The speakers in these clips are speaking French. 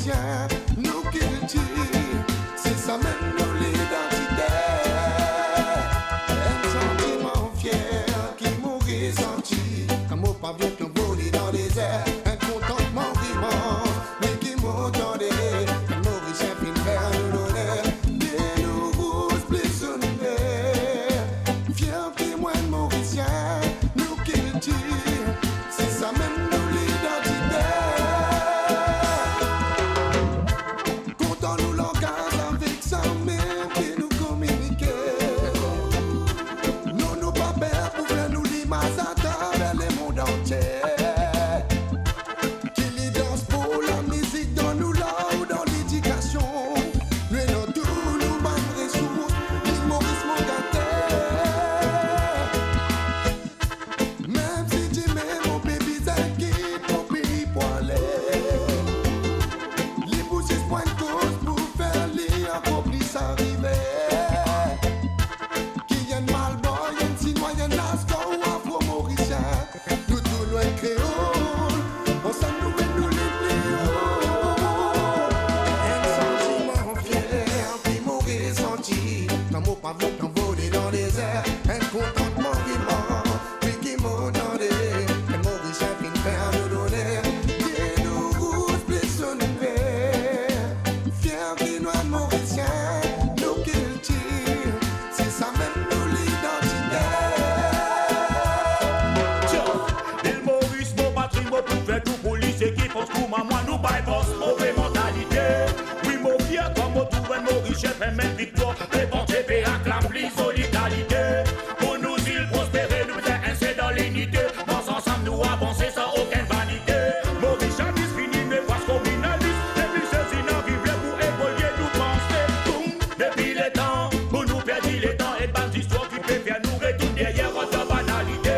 Mauriciens, nous culture, c'est ça même nous l'identité. Un sentiment fier qui mourit senti, comme au pavillon qui volé dans les airs. Un contentement vivant, mais qui m'entendait. Un Mauricien fin vers nous l'honneur, des nouveaux plus sonnaires. Fier témoin Mauricien, nous culture, c'est ça même nous l'identité. Comptons-nous langage avec ça même qui nous communique. Nous pas peur pour faire nous l'image à travers le monde entier. Qui les danse pour la musique dans nous là ou dans l'éducation. Nous non tout nous manque ressources, l'humorisme mon gâté. Même si tu mets mon bébé ça quitte mon pays pour aller. Les bouches point de cause pour faire les accomplices arriver. Qui y a de Malboy, y a de Sinois, y a de Lascaux ou Afro-Mauricien. Nous tout loin créole, ensemble nous venons nous les plus haut. Un sentiment fier qui m'aurait senti, comme au pavillon qui volé dans les airs. Un contentement vivant, puis qui m'entendait. Un Mauricien fin faire nous donner des nouveaux plus sonner. Fier qui noir Mauricien, nous culture, c'est ça même nous l'identité. Il Maurice, mon patrimoine, pour faire tout pour lycée qui pense pour moi, nous bypass, mauvaise mentalité. Oui, mon fier, comme on trouve un Maurice, chef, et même victoire, les bons TP acclament les solidarité. Pour nous, il prospérer, nous faisons un c'est dans l'unité. Dans ensemble, nous avancer sans aucune vanité. Maurice, Chavis, fini, mais face communaliste. Depuis ceci, n'en vivre pour évoluer, nous penser. Boum, depuis les temps, pour nous perdre les temps, et bonnes histoires qui peuvent faire nous retourner derrière votre banalité.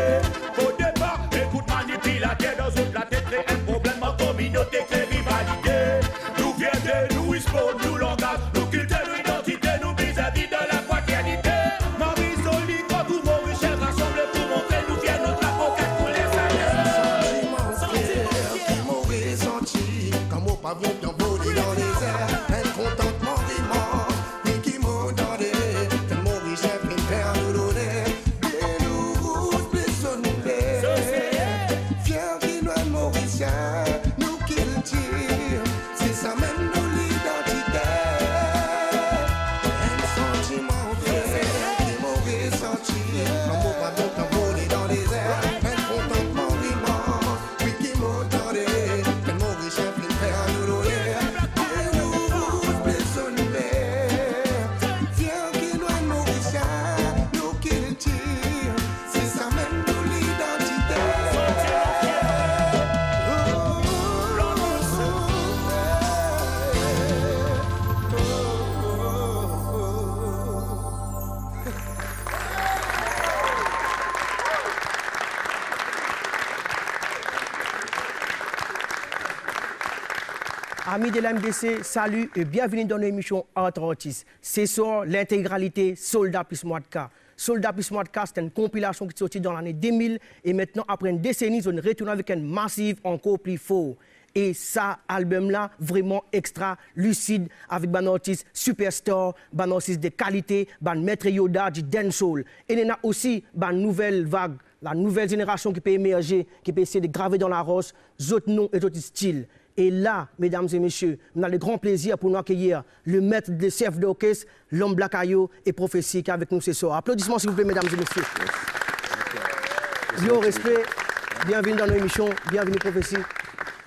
Au départ, écoute, manipulateur, dans une la tête, crée un problème en communauté, crée rivalité. Nous viendrons, nous sport, nous langage, nous culture, nous identité, nous vis-à-vis de la fraternité. Marie solide, quand tout Maurice rassemblés pour montrer, nous viens notre avocat pour les salaires. Sentiment fier qui m'aurait senti, comme au pavillon qui volé dans les airs. Un contentement vivant, mais qui m'entendait. Un Mauricien fin faire nous donner des nouveaux plus sonner. Fier qui noir Mauricien, nous culture, c'est ça même nous l'identité. Un sentiment fier qui m'aurait senti, comme au pavillon qui volé dans les airs. Un contentement vivant, puis qui m'entendait. Un Mauricien fin faire nous donner des nouveaux plus sonner. Fier qui noir Mauricien, nous culture, c'est ça même nous l'identité. Amis de l'MDC, salut et bienvenue dans l'émission Entre Artistes. Ce soir, l'intégralité Soldat plus Moitka. Soldat plus Moitka, c'est une compilation qui est sortie dans l'année 2000 et maintenant, après une décennie, on retourne avec un massif encore plus fort. Et ça, album-là, vraiment extra lucide, avec un artiste superstar, un artiste de qualité, un maître Yoda du dancehall. Et il y a aussi une nouvelle vague, la nouvelle génération qui peut émerger, qui peut essayer de graver dans la roche, d'autres noms et d'autres styles. Et là, mesdames et messieurs, on a le grand plaisir pour nous accueillir le maître de chef d'orchestre, l'homme Blackayo et Prophétie qui est avec nous ce soir. Applaudissements s'il vous plaît, mesdames et messieurs. Yo, respect, bienvenue dans nos émissions, bienvenue Prophétie,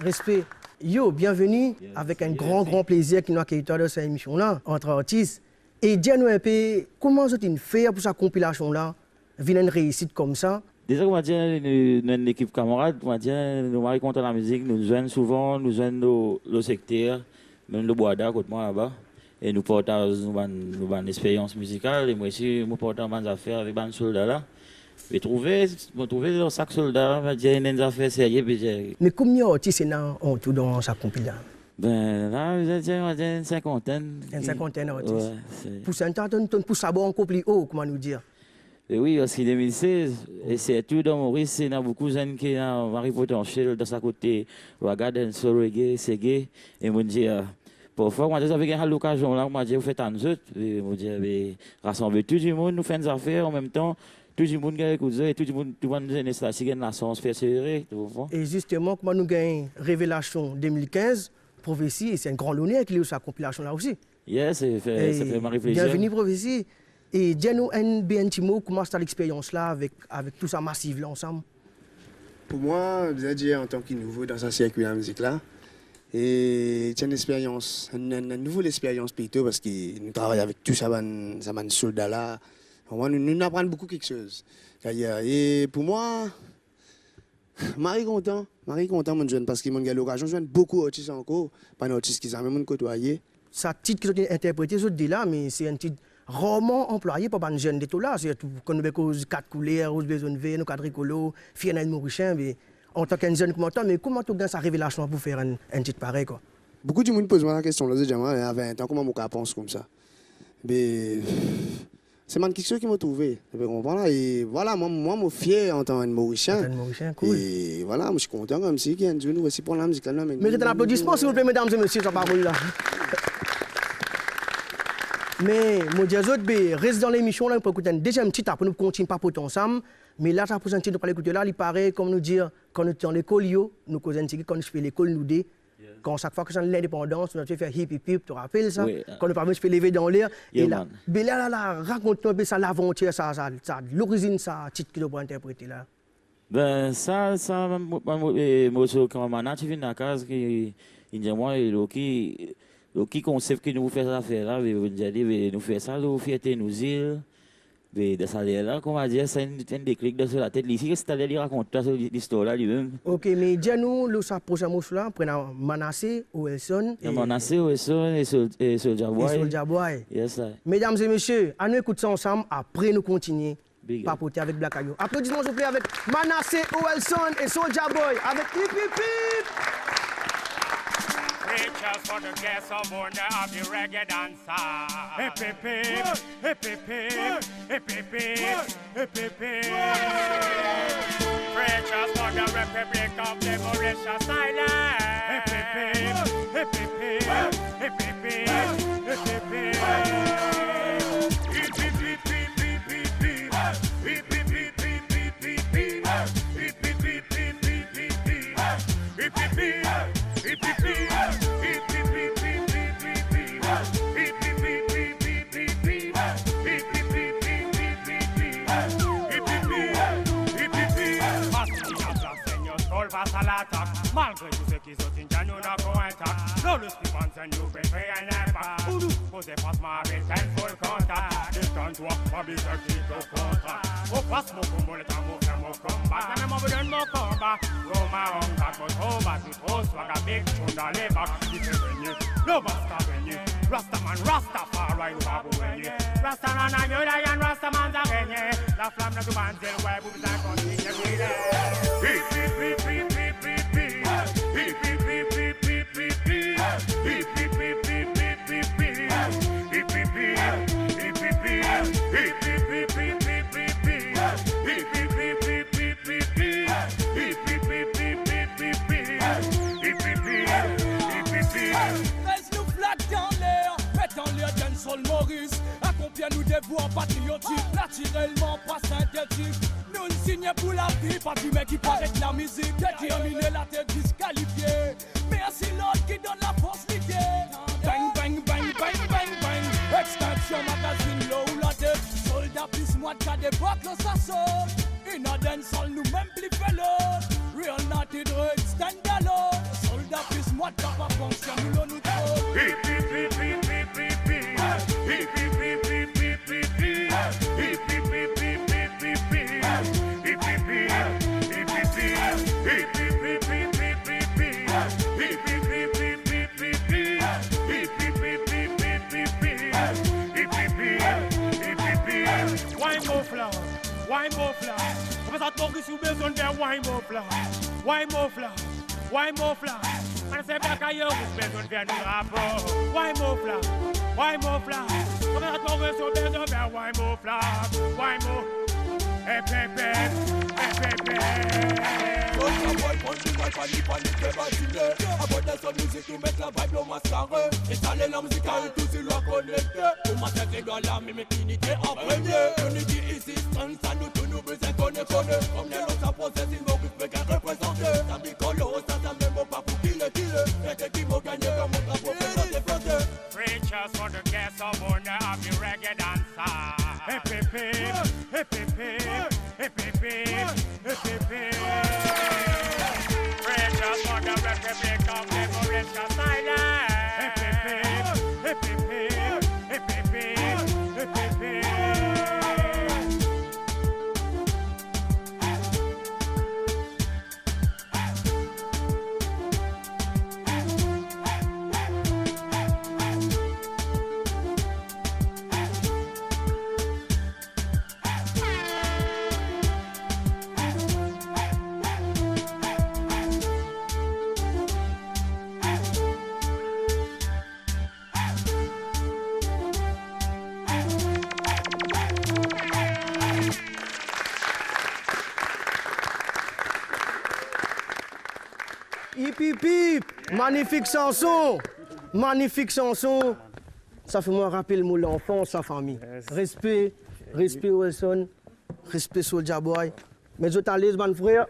respect. Yo, bienvenue, avec un grand plaisir qui nous accueille dans cette émission-là, entre artistes. Et dis-nous un peu, comment vous avez fait pour cette compilation-là, venir une réussite comme ça? Déjà, on va dire, nous une équipe camarade, on va dire, nous sommes contents de la musique, nous jouons souvent, nous jouons le secteur, même le Boada, côté moi là-bas. Et nous partageons une expérience musicale, et moi aussi, nous partageons des affaires avec les soldats là. Et trouver dans chaque soldat, on va dire, une affaire sérieuses. Mais combien d'artistes en tout dans sa compilation? Ben là, on va dire une cinquantaine. Une cinquantaine d'artistes. Ouais, pour ça, pour savoir encore plus haut, comment nous dire? Et oui, parce qu'en 2016, et c'est tout dans Maurice, il y a beaucoup de jeunes qui ont Marie Potentiel dans sa côté, Ragadan, Sorregé, Segé, et mon Dieu, parfois, moi, j'avais une l'occasion là, moi, j'ai fait un autre, et mon Dieu, rassembler tout le monde, nous faire des affaires en même temps. Tout le monde qui écoute et tout le monde qui est là, c'est la science fait serrer. Et justement, comment nous gagnons Révélation 2015, Prophétie, et c'est un grand honneur qu'il y a eu sa compilation là aussi. Yes, ça fait ma réflexion. Bienvenue, Prophétie. Et dis-nous un petit mot, comment c'était l'expérience là avec tout ça massif là ensemble? Pour moi, je dire en tant que nouveau dans ce circuit de la musique là, et c'est une expérience, une nouvelle expérience plutôt parce que nous travaillons avec tous ces soldats là. Nous apprenons beaucoup quelque chose. Et pour moi, je suis content, mon jeune, parce que j'ai l'occasion de jouer beaucoup d'artistes encore, pas d'artistes qui ont côtoyé. Ça titre qui est interprété, je dis là, mais c'est un titre rarement employé par les jeunes de tout là. C'est tout, quand nous avons 4 couleurs, nous besoin de verre, nous cadre écolo, fier mauricien, mais en tant qu'un jeune comme toi, mais comment tu as sa révélation pour faire un titre pareil quoi? Beaucoup de monde pose moi la question, là, à 20 ans, comment je pense comme ça? Mais c'est quelque chose qui m'a trouvé. Et voilà, moi, je suis fier en tant que Mauricien. Cool. Et voilà, je suis content comme si qu'il y a une aussi pour la musique. Méritez un applaudissement, s'il vous plaît, mesdames et messieurs, ça parole là. Mais, moi, je dis, reste dans l'émission, là, pour écouter un deuxième titre, pour nous continuer pas pour ensemble. Mais là, ça pour un titre pour l'écouter là, il paraît, comme nous dire, quand nous sommes dans l'école, nous causons un titre, quand nous faisons l'école, nous dit. Quand chaque fois que c'est l'indépendance, on a fait hip hip hip, tu te rappelles ça? Oui. Quand le parvenu se fait lever dans l'air. Yeah, et là, raconte-nous un peu ça, l'aventure, ça, l'origine, ça, titre que tu peux interpréter là. Ben, ça, moi, quand on a tu viens dans la case, il dit, moi, le concept que nous faisons affaire là, nous faisons ça, nous fierté, nous îles. De ça là, comment dire, c'est un déclic dans la tête. Ici, c'est allé lui raconter l'histoire là lui-même. Ok, mais dis-nous, le prochain mot là, prenons Manasseh, Wilson. Manasseh, Wilson et Soulja Boy. Et Soulja Boy. Yes, sir. Mesdames et messieurs, à nous écouter ça ensemble, après nous continuer. Papoter avec Black Ayo. Applaudissements, s'il vous plaît, avec Manasseh, Wilson et Soulja Boy, avec hip hip hip. Just for the guests of honor of the reggae dancer. Hip hip hip, hip hip hip, hip hip hip, hip hip hip. Preachers for the Republic of the Mauritius Island. Hip hip hip, hip hip hip, hip hip hip, hip hip hip. Malgré tout ce qu'ils ont dit, nous n'avons pas intact. Nous le suivons, c'est nous qui fait un impact. Vous dépassement avec un full contact. Détends-toi, pas besoin de te contrat. Au passe mon combo, le temps pour faire mon combat. Jamais mon besoin de mon combat. Roma, on va trop bas, tout trop swag avec tout dans les bacs. Il fait venir, le basta venir. Rastaman, Rastafari, nous va vous venir. Rastaman, a mieux d'ailleurs, Rastaman a gagné. La flamme de tout bandel, ouais, vous vous en continuez. Maurice, accompagne-nous des voix patriotiques, naturellement pas synthétiques. Nous ne signons pour la vie, pas du mec qui paraît que la musique déterminée, la tête disqualifiée. Merci l'autre qui donne la force l'idée. Bang, bang, bang, bang, bang, bang. Extinction magazine, l'eau ou la tête. Soldat plus moi de cas d'époque, l'on s'assaut. Une adène sol nous-mêmes plus vélo. Real naughty dread, stand alone. Soldat plus moi de cas pas fonction, nous l'on nous trouve. Wine muffler, comme ça Maurice vous besoin de wine muffler, wine muffler, wine muffler. On sait bien qu'ailleurs vous besoin de faire du rapport. Wine muffler, comme ça Maurice vous besoin de wine muffler, wine muffler, Abonner sur musique, nous mettre la vibe au mascaré. Installer la musique à eux tous, ils l'ont connecté. Pour ma tête égale à mes unité en premier. Unity ici, strength, ça nous tous nous besoin connaît. Comme les lots, ça processe, ils m'ont plus qu'à représenter. Ça dit colo, ça même pas pour qu'il le kille. Et qui m'ont gagné comme mon drapeau, c'est des flotteurs. Preachers for the guests of honor of the reggae dancer. Hip hip hip, hip hip hip, hip hip hip, hip hip hip. Preachers for the Republic of Liberation Silence. Hip hip hip, hip hip hip, hip hip hip, hip hip hip. Hip hip hip, magnifique chanson, magnifique chanson. Ça fait moi rappeler mon enfance, sa famille. Respect, respect Wilson, respect Soulja Boy. Mes autres à l'aise, mon frère.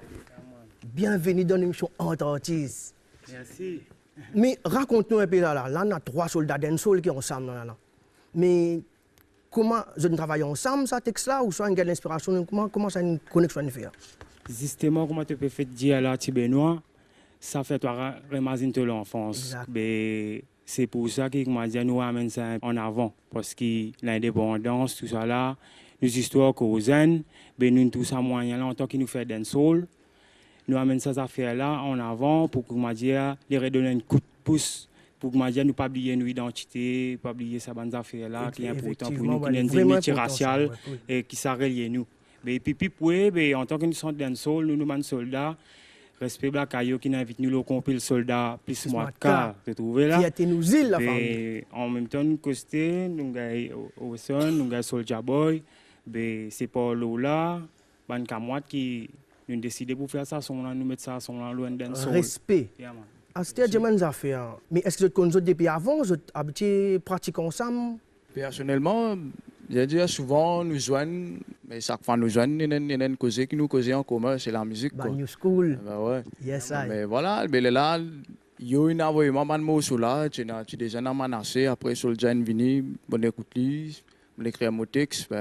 Bienvenue dans l'émission Entre Artistes. Merci. Mais raconte-nous un peu là, on a 3 soldats dancehall qui sont ensemble là. Mais comment vous travaillez ensemble, ça texte-là, ou soit une grande inspiration, comment ça une connexion fait? Justement, comment tu peux faire dire à la Benoît, ça fait toi reimaginer l'enfance. C'est pour ça que nous amène ça en avant. Parce que l'indépendance, tout ça là, nos histoires causaines, nous tout ça moyen là, en tant que nous fait dancehall, nous amène ces affaires-là en avant pour que les redonner un coup de pouce. Pour que nous ne pas oublier nos identités, pas oublier ces bonnes affaires-là, qui est important pour nous, qui est une multiraciale et qui s'arrête nous. Et puis, en tant que nous sommes dancehall, nous sommes soldats. Respect Black Ayo qui invite nous le compil soldat plus moi car tu trouves là. Qui a été nous îles la famille. En même temps nous costé nous gay Oson nous gay Soulja Boy c'est pas là ban kamwat qui nous décidé pour faire ça son nous mettre ça son loin dancehall. Respect. À cette demande affaire. Mais est-ce que vous connaissez depuis avant vous habitué pratiquer ensemble? Personnellement, je dis souvent nous joignent, mais chaque fois nous joignent, il y a une cause qui nous cause en commun, c'est la musique. Bah, New School. Bah, ouais. Yes, I. Mais voilà, mais là, il y a une envoyement de mots sur là, tu as déjà menacé, après Soulja est venu, bon écoute lui, on écrit un texte.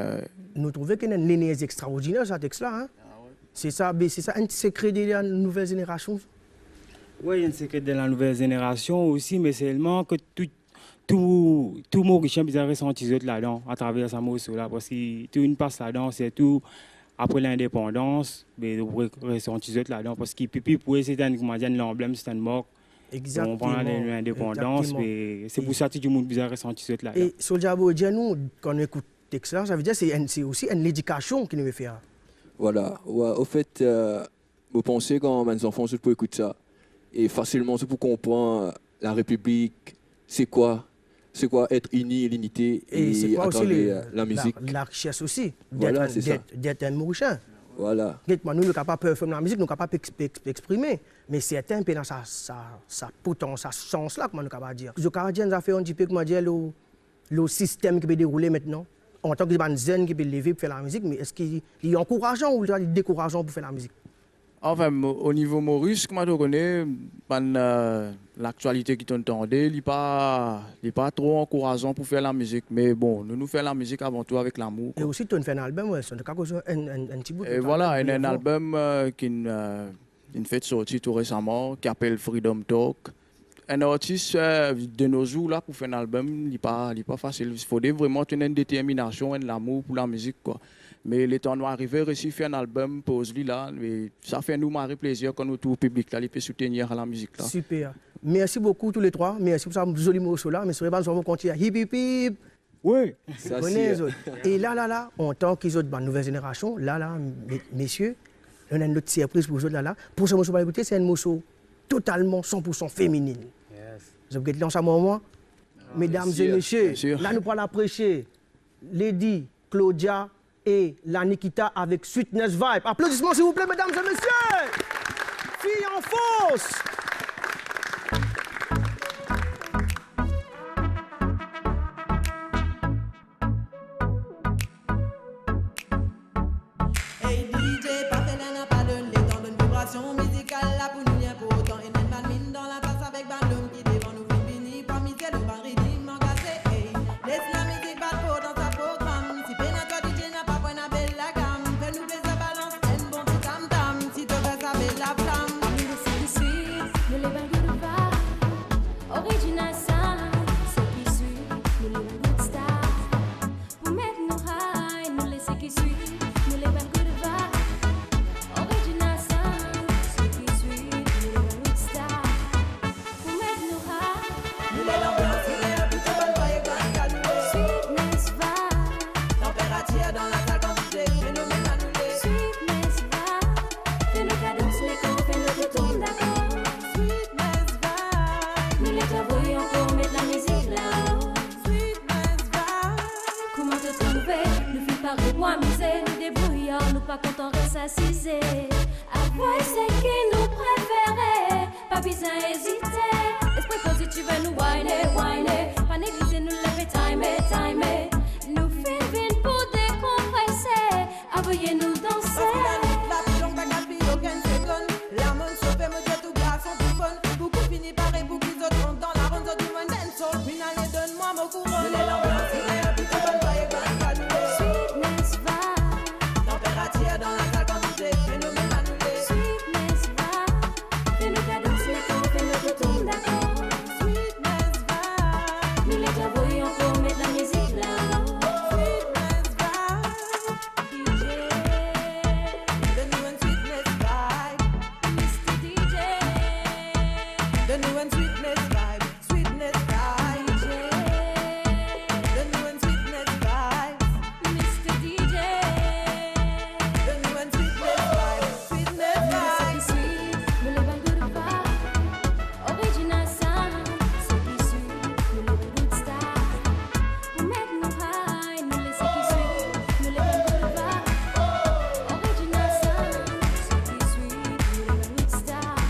Nous trouvons qu'il y a une lignée extraordinaire, ce texte-là. Hein? Ah, ouais. C'est ça un secret de la nouvelle génération? Oui, il y a un secret de la nouvelle génération aussi, mais seulement que tout Mauricien bizarre ressenti là-dedans à travers sa morceau là parce que tout une passe là-dedans c'est tout après l'indépendance mais ressenti là-dedans parce que pipi pour c'est l'emblème c'est un mort. Exactement. On prend l'indépendance mais c'est pour ça que tout le monde bizarre ressenti là-dedans. Et Soulja Boy nous quand on écoute texte là ça veut dire c'est aussi une éducation qui nous fait faire. Voilà, ouais, au fait vous pensez quand mes enfants pour écouter ça et facilement c'est pour comprendre la République c'est quoi être uni, l'unité et à travers la musique. La richesse aussi, voilà, d'être un Mauricien. Voilà. Nous ne sommes pas capables de faire la musique, nous ne sommes pas capables d'exprimer. Mais c'est un peu dans sa potence, sa chance là, comment nous sommes capables de dire. Les Canadiens ont fait un petit peu, comment dire, le système qui peut dérouler maintenant. En tant que des jeunes qui peuvent lever pour faire la musique, mais est-ce qu'il est encourageant ou décourageant pour faire la musique? Enfin, au niveau Maurice, comme tu connais, l'actualité qui t'entendait, il n'est pas trop encourageant pour faire la musique. Mais bon, nous faisons la musique avant tout avec l'amour. Et aussi, tu as fait un album, ouais, c'est un petit bout de et voilà, un album qui fait sortir tout récemment, qui s'appelle Freedom Talk. Un artiste de nos jours, là, pour faire un album, il n'est pas facile. Il faut vraiment une détermination et de l'amour pour la musique, quoi. Mais le temps nous arrivé, réussi faire un album, pose lui là, mais ça fait nous marrer plaisir quand nous tout le public là, il peut soutenir la musique là. Super. Merci beaucoup tous les trois. Merci pour ça joli morceau là. Mais sur les bandes, on va continuer. Hip hip hip. Oui. Ça et là, en tant qu'ils autres, nouvelle génération, là, messieurs, on a une autre surprise pour vous là. Pour ce morceau, on va écouter, c'est un morceau totalement 100% féminine. Yes. Vous avez lancé à moi, mesdames et messieurs. Là, nous allons prêcher Lady Claudia et la Nikita avec Sweetness Vibe. Applaudissements s'il vous plaît, mesdames et messieurs. Filles en force. Hey DJ, pas fait n'a pas donné dans une vibration musicale là pour nous bien pour autant. Et même pas mine dans la tasse avec Bandung qui devant nous fini. Pas misé le bar rythme m'engager. Hey, laisse la musique battre pour dans sa programme. Si pénètre DJ n'a pas point à belle la gamme. Fais-nous baisser la balance, un bon petit tam-tam. Si tu veux ça belle la flamme. Nous les bagues de bar, original sound, c'est qui suit, nous les good stars. Pour mettre nos high, nous les c'est qui suit, nous les bagues de bar, original sound, c'est qui suit, nous les good stars. Pour mettre nos high, nous les l'ambiance, il est un peu trop bonne, voyez quoi, sweetness vibe, température dans la salle quand tu es phénomène annulé. sweetness vibe, fais nos cadences, les corps, fais nos retours d'accord. Nous les travaillons pour mettre la musique là-haut. Comment te trouver? Nous filles par moi miser, nous débrouillons, nous pas contents reste assisés. Avouez c'est qui nous préférait, pas besoin hésiter. Esprit positif nous whiner, whiner, pas négliger nous lever, timer. Nous filles viennent pour décompresser, avouez-nous danser. La monde sauve, me dit tout garçon tout bon. Beaucoup finit par et beaucoup d'autres rentrent dans la ronde du monde and soul. Puis allez, donne-moi mon courant. Je l'ai l'ambiance, il est un peu trop bonne, voyez quoi, sweetness vibe, température dans la salle quand tu es phénomène annulé. sweetness vibe, fais nos cadences, les corps, fais nos retours d'accord. Sweetness vibe, Nous les travaillons pour mettre la musique là-haut. sweetness vibe, DJ, the new and sweetness vibe, Mr. DJ, the new and sweetness vibe, sweetness vibe, the new and sweetness vibe, Mr. DJ. the new and sweetness vibe, sweetness vibe. Nous les bagues de bar, original sound, c'est qui suit, nous les good stars. Pour mettre nos high, nous les c'est qui suit, nous les bagues de bar, original sound, c'est qui suit, nous les good stars.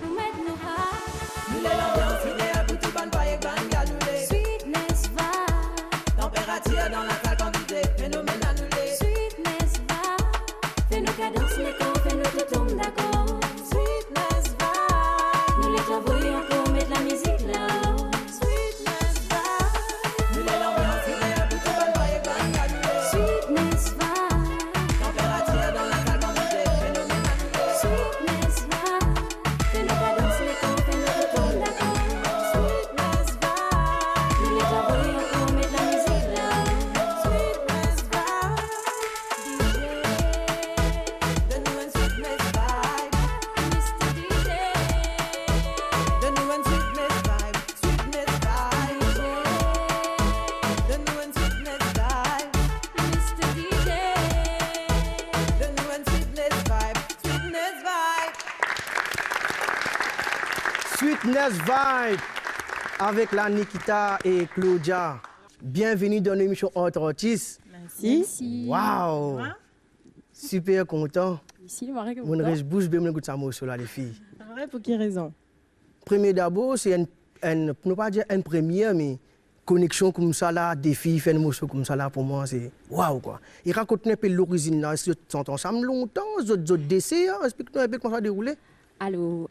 Pour mettre nos high, Nous les l'ambiance, il est un peu tout bonne, voyez quoi, galulé. sweetness vibe, Température dans la salle quand tu es phénomène annulé. sweetness vibe. Fais nos cadences, les corps, fais nos retours d'accord. Sweetness vibe, Nous les travaillons pour mettre la musique là-haut. sweetness vibe. Nous les l'ambiance, il est un peu tout bonne, voyez quoi, galulé. Sweetness vibe, Température dans la salle quand tu es phénomène annulé. sweetness vibe. Fais nos cadences, les corps, fais nos retours d'accord. Sweetness vibe, Nous les travaillons pour mettre la musique là-haut. sweetness vibe, DJ, the new and sweetness vibe, Mr. DJ, the new and sweetness vibe, sweetness vibe, the new and sweetness vibe, Mr. DJ. the new and sweetness vibe, sweetness vibe. Sweetness Vibe avec la Nikita et Claudia. Bienvenue dans l'émission Entre Artistes. Merci. Waouh! Super content. Ici, le marais que On reste bouche bée, on écoute ça morceau là, les filles. C'est vrai, pour quelle raison? Premier d'abord, c'est pour ne pas dire une première, mais connexion comme ça là, des filles faire un morceau comme ça là, pour moi, c'est waouh quoi. Et raconte un peu l'origine là, si tu t'entends ensemble longtemps, d'autres décès, explique-nous un peu comment ça a déroulé. Alors,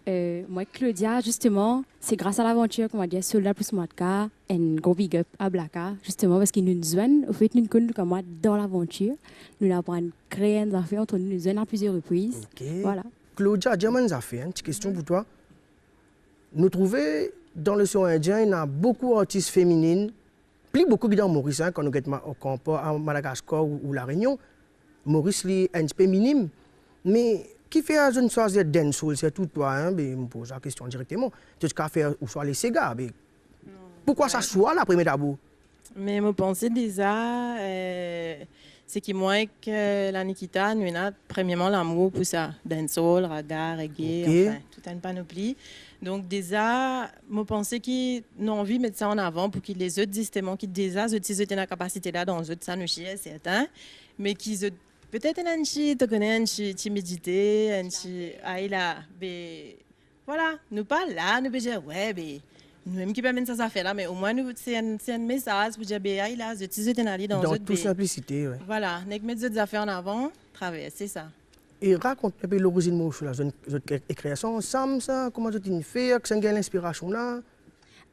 moi, Claudia, justement, c'est grâce à l'aventure qu'on va dire Soldat plus Mwadka, un gros big up à Blaka, justement, parce qu'ils nous joignent, au fait, nous connaissons comme moi dans l'aventure. Nous avons créé une affaire entre nous joignent à plusieurs reprises. Ok. Voilà. Claudia, dis-moi une affaire, une petite question pour toi. Nous trouvons dans le son indien, il y a beaucoup d'artistes féminines, plus beaucoup que dans Maurice, quand nous sommes à Madagascar ou La Réunion. Maurice est un peu minime, mais qui fait une choisir dancehall, c'est tout toi, hein, je me pose la question directement. Tu as fait ou soit les Sega, mais pourquoi ça soit la première d'abord? Mais je pense déjà, c'est que moi que la Nikita, nous avons premièrement l'amour pour ça, dancehall, radar, reggae, Okay. enfin, toute une panoplie. Donc déjà, je pense qu'ils ont envie de mettre ça en avant pour que les autres justement, qui déjà, ont la capacité là dans les autres, ça nous chie, c'est certain. mais qui peut-être un petit, tu connais un petit timidité, un petit, là, mais voilà, nous pas là, nous peut dire, ouais, mais nous-mêmes qui permettent ça fait là, mais au moins c'est un message pour dire, ben là, je suis dans toute simplicité, ouais. Voilà, nous mettons des affaires en avant, travailler, c'est ça. Et raconte un peu l'origine de Mochou, là, votre création ensemble, ça, comment tu t'es fait, que ça a l'inspiration là?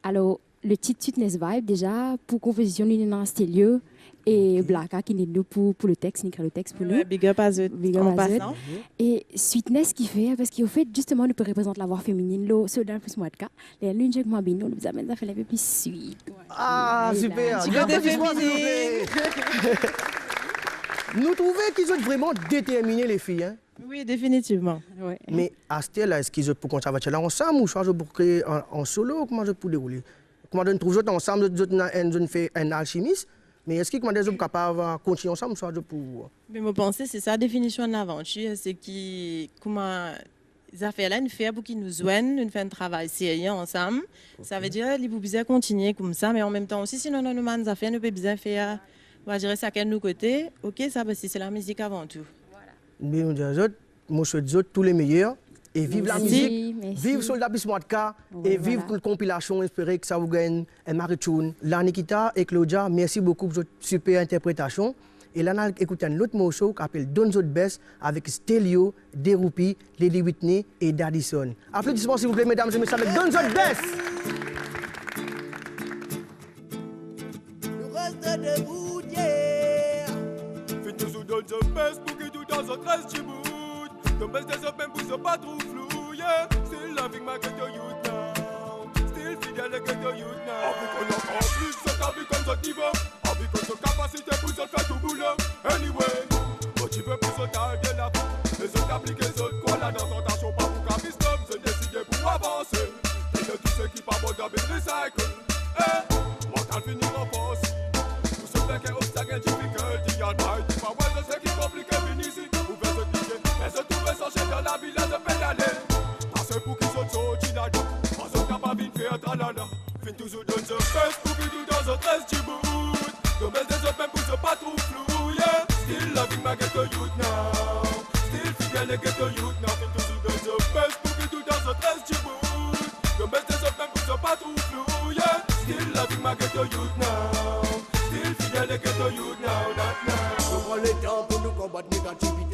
Alors, le titre Fitness Vibe, déjà, pour composition, il est dans ce lieu. Et Blacka qui est nous pour le texte, il écrit le texte pour nous. Big up à eux, en passant. Et Sweetness qui fait, parce qu'au fait, justement, nous peut représenter la voix féminine, le soldat plus moi de cas. Les lunes, j'ai moins bien, nous amène ça fait un peu plus sweet. Ah, super! Nous trouvons qu'ils ont vraiment déterminé les filles. Hein? Oui, définitivement. Ouais. Mais à ce stade-là, est-ce qu'ils ont pour continuer là ensemble ou changer pour créer en solo? Comment je peux dérouler? Comment on trouve ensemble, on fait un alchimiste? Mais est-ce qu'ils sont capables de continuer ensemble soit pour... Mais je pense que c'est ça la définition de l'aventure, c'est comment les affaires-là, nous fait pour qu'ils nous joignent, nous fait un travail sérieux ensemble. Okay. Ça veut dire qu'ils peuvent continuer comme ça, mais en même temps aussi, si nous avons des affaires, nous pouvons bien faire, on va dire ça à nos côtés. Ok, ça, c'est la musique avant tout. Voilà. Mais moi, je souhaite tous les meilleurs. Et vive la musique, vive Soldat Plus Moi de Cas, et vive la compilation. Espérez que ça vous gagne un marathon. Là, Nikita et Claudia, merci beaucoup pour votre super interprétation. Et là, on a écouté un autre morceau qui s'appelle Don't Zot Best avec Stelio, Deroupi, Lady Whitney et Daddison. Applaudissements s'il vous plaît, mesdames et messieurs, avec Don't Zot Best. Le reste debout, yeah. Fais toujours Don't Zot Best pour que tout dans notre reste du bout. The best is up and push up pas trop flou, yeah. Still loving my ghetto youth now. Still fidèle le ghetto youth now. Avec on encore plus, ça t'a vu comme ça niveau. Avec notre capacité pour se faire tout boulot. Anyway, motivé pour se tailler la peau. Les autres appliquent les autres, quoi là dans tentation, pas pour qu'à stop, se décider pour avancer. Et de tous ceux qui pas bon d'abord recycle. Mental finir en force. Tout ce fait qu'un obstacle difficulty, y'a pas eu pas ouais, de ce qui complique fini ici. Mais se trouver son chef dans la ville de pédaler. Parce pour qu'ils sont sortis là-dedans. Parce qu'on n'a pas vu faire tralala. Fin toujours dans ce fest pour qu'ils tout dans ce reste du bout. Le best des autres même pour ce pas trop flou, yeah. Still loving my ghetto youth now. Still fidèle le ghetto youth now. Fin toujours dans ce fest pour qu'ils tout dans ce reste du bout. Le best des autres même pour ce pas trop flou, yeah. Still loving my ghetto youth now. Still fidèle le ghetto youth now, not now. On prend le temps pour nous combattre négativité.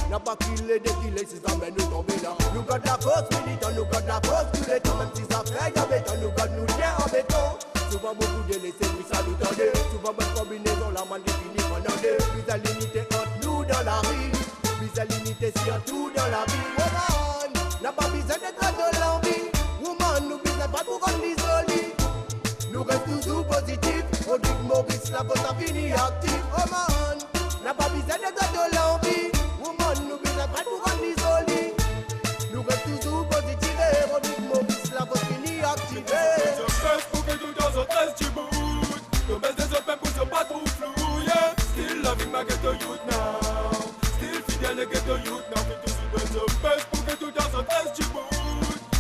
N'a pas killé des killés, si ça mène nous tomber là. Nous garde la cause militant, nous garde la cause tous les temps. Même si ça fait en béton, nous garde nous tient en béton. Souvent beaucoup de laissés, oui ça nous tendait. Souvent bonne combinaison, la main définie pendant deux. Plus à l'unité entre nous dans la rue. Plus à l'unité surtout dans la vie. Woman, n'a pas besoin d'être de l'envie. Woman, nous besoin pas pour qu'on l'isolie. Nous restons toujours positifs. Rodrigue Maurice, la voix a fini active. Woman, n'a pas besoin d'être de l'envie. Nous besoin pas pour rendre isolés. Nous restons toujours positifs. Rodrigue Maurice, la voix finie activée. Je fais pour que tout dans ce reste du bout. Le best des autres même pour ce pas trop flou, yeah. Still loving my ghetto youth now. Still fidèle le ghetto youth now. Je fais pour que tout dans ce reste du bout.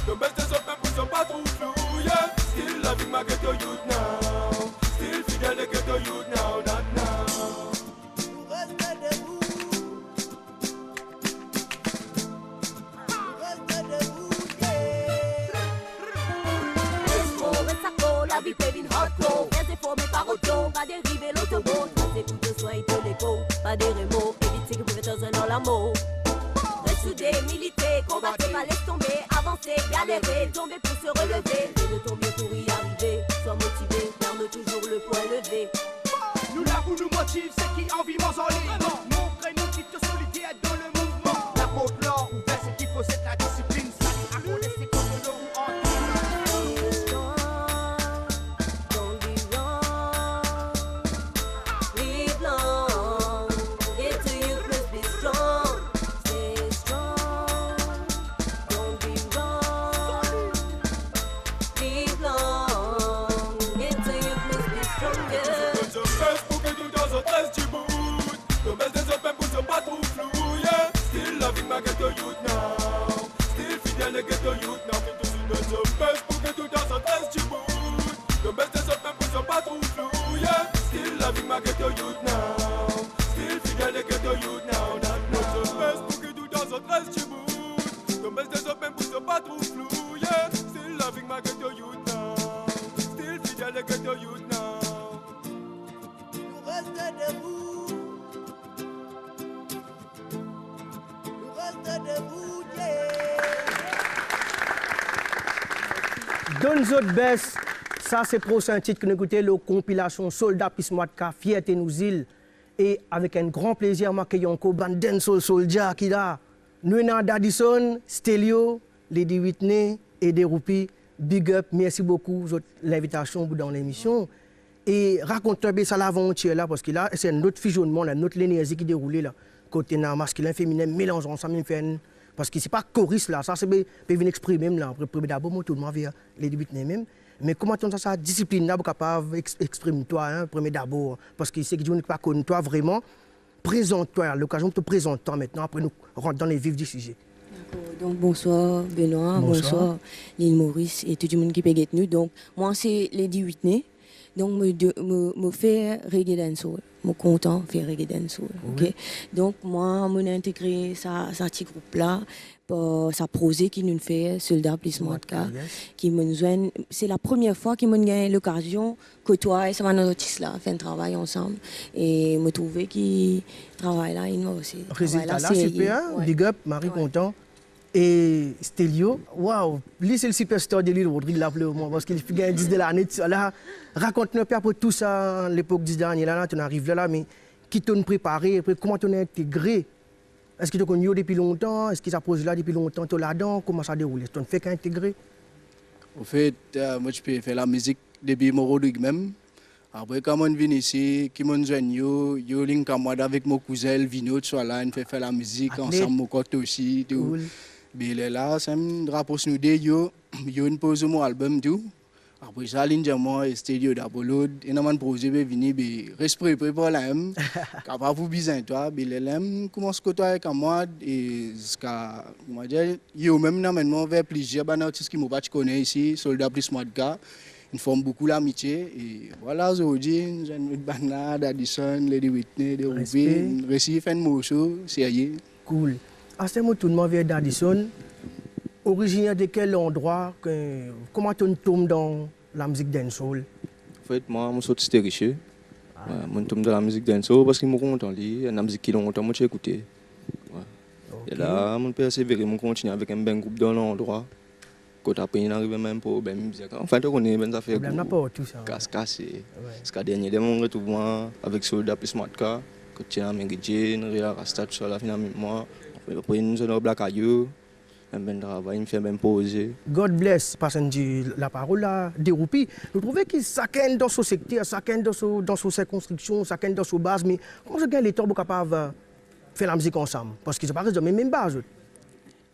Le best des autres même pour ce pas trop flou, yeah. Still loving my ghetto youth now. Still fidèle le ghetto youth now, not now. La vie fait une hardcore. Fais efforts mais pas autant. Va dériver l'autobot. Tracez tout de soin et de l'écho. Pas des remords. Évitez que vous faites dans l'amour. Reste soudé, militer, combattre, pas laisse tomber. Avancer, galérer, tomber pour se relever. Et de tomber pour y arriver. Sois motivé, garde toujours le point levé. Nous là où nous motive, c'est qui en vivant en ligne. Montrez-nous qui te solidaire dans le mouvement. La porte là, ouvert, c'est qu'il possède la discipline. Ça dit à qu'on laisse comme de l'eau ou en ghetto youth now. Still fidèle le ghetto youth now. Fait tout de the best pour que tout dans un reste du bout. Le best des autres même pour ce pas trop flou, yeah. Still loving my ghetto youth now. Still fidèle le ghetto ghetto youth now. Nous restons debout. Nous restons debout, Donne autres baisse. Ça, c'est le prochain titre que nous écoutons, la compilation Soldat plus Mwadka, Fierté nous îles. Et avec un grand plaisir, je accueille encore bande dancehall soldier qui là. Nous sommes Dadison, Stelio, Lady Whitney et des roupies. Big up, merci beaucoup pour l'invitation dans l'émission. Et raconte-moi ça l'aventure là, parce que là, c'est un autre fusionnement, une autre énergie qui déroule là. Côté masculin, féminin, mélange ensemble, parce que ce n'est pas choriste là, ça c'est peut venir exprimer là. D'abord, tout le monde vient Lady Whitney même. Mais comment ça discipline là, capable d'exprimer toi, hein, premier d'abord, parce que c'est que je ne pas connu toi vraiment. Présente-toi, l'occasion de te présenter maintenant, après nous rentrons dans les vifs du sujet. D'accord, donc bonsoir Benoît, bonsoir Lille Maurice et tout le monde qui peut être nous. Donc moi c'est Lady Whitney, donc me fais reggae dancehall, me content faire reggae dancehall, ok. Donc moi j'ai intégré ça petit groupe là. Sa projet qui nous fait Soldat plus Mwadka, qui me joignent. C'est la première fois qu'ils m'ont gagné l'occasion que toi et ça m'a artiste là fait un travail ensemble et me trouver qui travaille là il m'a aussi. Résultat là super, big up, Marie content. Et Stelio, waouh, lui c'est le superstar de l'île Rodrigue là pour le moment parce qu'il fait gagner 10 de l'année là. Raconte-nous un peu après tout ça l'époque 10 derniers là, tu arrives là mais qui t'ont préparé, comment tu as intégré. Est-ce que tu connais depuis longtemps? Est-ce que ça pose là depuis longtemps? Tu es là-dedans? Comment ça déroule? Tu ne fais qu'intégrer? En fait, moi je peux faire la musique depuis mon Rodrigue même. Après, quand je viens ici, qui m'ont joint, yo link avec mon cousin Vino, tu là, on fait faire la musique ensemble, mon côté aussi. Cool. Mais là, ça me rapproche nous deux, yo une pose mon album tout. Après ça, l'indiamant et studio d'Apollo, et on a un projet qui est venu, respect pour la M, capable de bien toi, mais l'M commence à côtoyer avec moi, et jusqu'à, moi dire, yo même normalement vers plusieurs artistes qui m'ont pas connu ici, Soldat plus Mwadka, ils font beaucoup l'amitié, et voilà, aujourd'hui, j'ai une bande d'Addison, Lady Whitney, de Ruby, récit fait un morceau, sérieux. Cool. À ce moment, tout le monde vient d'Addison. Originaire de quel endroit? Comment tu tombes dans la musique dancehall? En fait, moi, je suis riche. Je tombe dans la musique dancehall parce que je suis content. La musique qui est longtemps, je écouté. Et là, je persévère, je continue avec un bon groupe dans l'endroit. Quand après, il arrive même pour ben musique. Enfin, tu connais ben ça fait casse-cassé. Jusqu'à dernier moment, je retrouve moi avec Soldat plus Mwadka. Quand tu as Mary Jane, Réa Rasta, tout ça, là, finalement, moi. Après, nous sommes Black Ayou. Un travail, il me fait même poser. God bless, parce que la parole là, déroupie. Nous trouvons que chacun dans son secteur, chacun dans son circonscription, chacun dans son base, mais comment est-ce que les gens sont capables de faire la musique ensemble? Parce qu'ils ne sont pas dans la même base.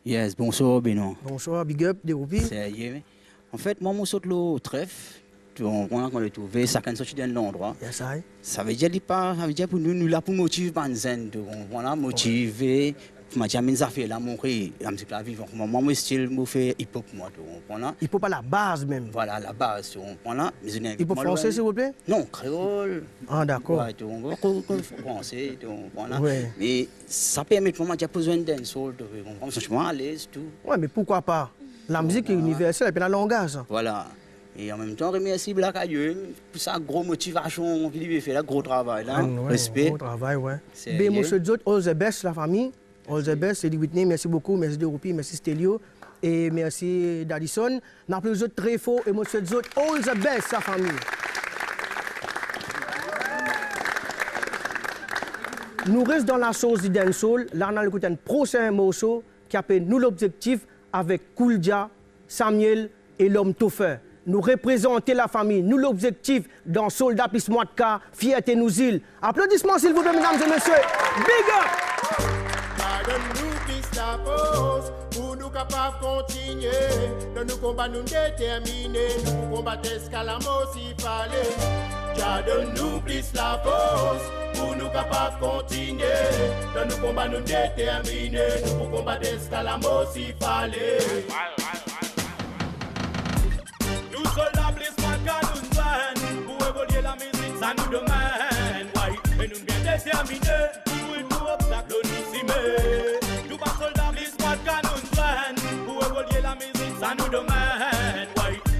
Yes, bonsoir Benoît. Bonsoir, big up, déroupie. Sérieux. En fait, moi, je saute le trèfle. On le trouve, chacun sortit d'un endroit. Ça veut dire pour nous là pour motiver Banzen, voilà, motiver. Ma jamine ça fait la mourir la musique la vivre moi mon style me fait hip hop moi voilà hip hop à la base même voilà la base voilà hip hop français s'il vous plaît non créole ah d'accord français voilà mais ça permet moi j'ai besoin d'un soul de franchement à l'aise tout ouais mais pourquoi pas la musique est universelle et puis la langage voilà et en même temps remercie Black Ayou pour sa grosse motivation qu'il veut faire un gros travail là respect gros travail ouais ben monsieur Zot all the best la famille. All the best, Lady Whitney, merci beaucoup, merci de Rupi, merci Stelio et merci d'Addison. Nous appelons les autres très fort et monsieur Zot, all the best, sa famille. Nous restons dans la sauce du dancehall. Là, on a écouté un prochain morceau qui appelle Nous l'objectif avec Kouldia, Samuel et l'homme Toffer. Nous représentons la famille, nous l'objectif dans Soldat plus Mwadka, Fierté nous îles. Applaudissements s'il vous plaît, mesdames et messieurs. Big up! Nous piste la pause pour nous capables de continuer. Dans nos combats nous déterminés, nous combattre escalamo s'il fallait. Donne-nous plus la pause pour nous capables de continuer. Dans nos combats nous déterminés, nous combattre escalamo s'il fallait. Nous soldats plus Mwadka nous joignent pour évoluer la musique, ça nous demande. Et nous bien déterminés. Nous pas soldats, les Mwadka nous joignent pour évoluer la musique, ça nous demande.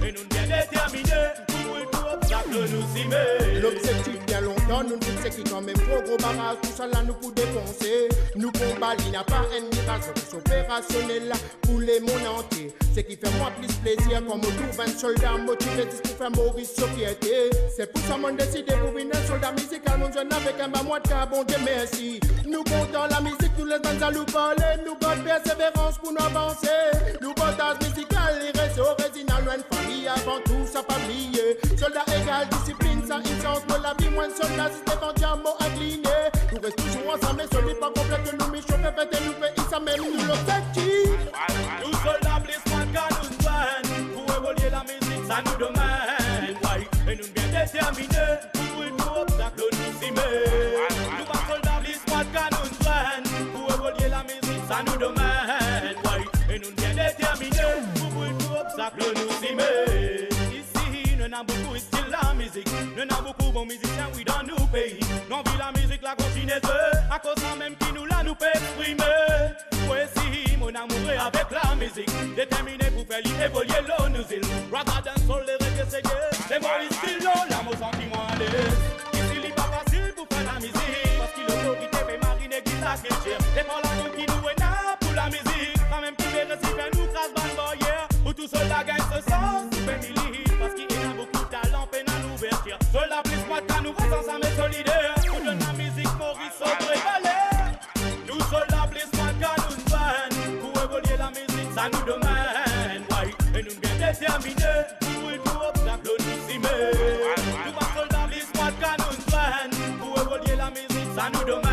Et nous bien déterminés pour tout obstacle. nous s'y met. L'objectif bien longtemps, nous nous c'est qui quand même gros barrage, tout ça là nous pour défoncer. Nous combat, il n'y a pas un mirage, c'est opérationnel là pour les mondes entiers. C'est qui fait moi plus plaisir comme autour 20 soldats motivés pour faire mourir société. C'est pour ça qu'on décide pour venir un soldat musical, nous jeunes avec un bas mois de car bon Dieu merci. Nous comptons la musique, tous les ans à nous parler, nous gardons persévérance pour nous avancer. Nous partage musical, les réseaux résinal, loin de famille avant tout, ça pas oublier. Soldat égal, discipline, ça innocence, mais la vie moins de soldats, si c'est vendu mot incliné. Nous restons toujours ensemble, mais ce n'est pas complet que nous michons, fêter nous pays, ça même nous l'objectif. Nous soldats, les soins qu'à nous joindre, pour évoluer la musique, ça nous domine. Et nous bien déterminés, pour tout obstacle, nous s'y met. Nous pas soldats, les soins qu'à nous joindre, pour évoluer la musique, ça nous domine. Et nous bien déterminés, pour tout obstacle, nous s'y met. Ici, nous avons beaucoup de style la musique, nous avons beaucoup de bons musiciens, oui, dans nos pays. Non, vie la musique, la continue, à cause de même qui nous la nous peut exprimer. Voici mon amour est avec la musique, déterminé pour faire évoluer l'eau nous îles. Rather than soul, les reggae, c'est gay. Les Maurice Tilo, l'amour sentiment à l'aise. Ici, il n'est pas facile pour faire la musique, parce qu'il l'autorité fait mariner, guitare, qui tire. Et par la route qui nous est là pour la musique, quand même qui fait récit, fait nous crasse ban barrière. Où tout soldat gagne ce sens, super milite, parce qu'il y a beaucoup de talent, peine à l'ouverture. Soldat plus moi, qu'à nous voit sans mais solidaire. Pour donner la musique, Maurice, au prévaler. Nous soldats plus moi, qu'à nous joindre, pour évoluer la musique, ça nous domine. Et nous bien déterminés, pour tout obstacle, nous s'y met. Nous pas soldats plus moi, qu'à nous joindre, pour évoluer la musique, ça nous domine.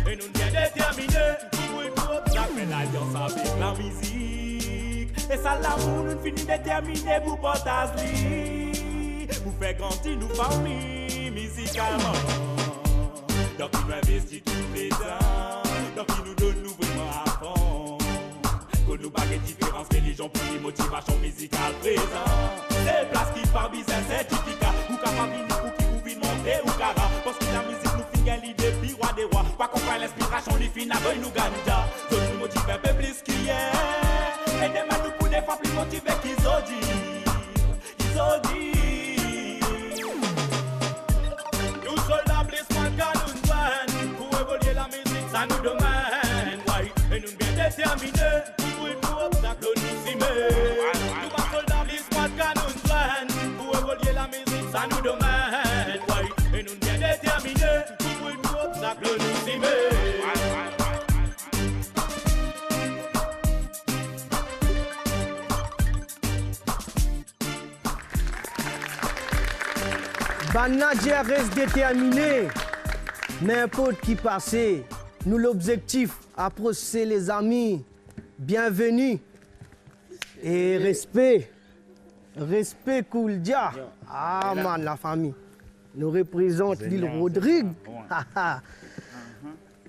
Et nous bien déterminés, pour tout obstacle, mais l'alliance avec la musique. Et ça l'amour nous finit déterminé pour partager, pour faire grandir nos familles musicalement. Donc il m'investit tous les ans, donc il nous donne nous vraiment à fond. Que nous bagues différentes religions pour les motivations musicales présentes. C'est place qui par bizarre certificat, ou capable pour qui vous vient monter ou cara. Parce que la musique nous fait l'idée puis roi des rois. Pas qu'on prend l'inspiration, les filles n'avaient nous ganja. Donc nous motive un peu plus qu'il y a. Et demain nous pour des fois plus motivés qu'ils ont dit. Ils ont dit. Nous soldats plus moins qu'à nous joindre, pour évoluer la musique, ça nous domine. Et nous bien déterminés, pour tout obstacle, nous s'y met. Nous pas soldats plus moins qu'à nous joindre, pour évoluer la musique, ça nous domine. Et nous bien déterminés, pour tout obstacle, nous s'y met. Banadja reste déterminé. N'importe qui passe, nous l'objectif, approcher les amis, bienvenue et respect. Respect Kouldia. Ah man, la famille. Nous représente l'île Rodrigue.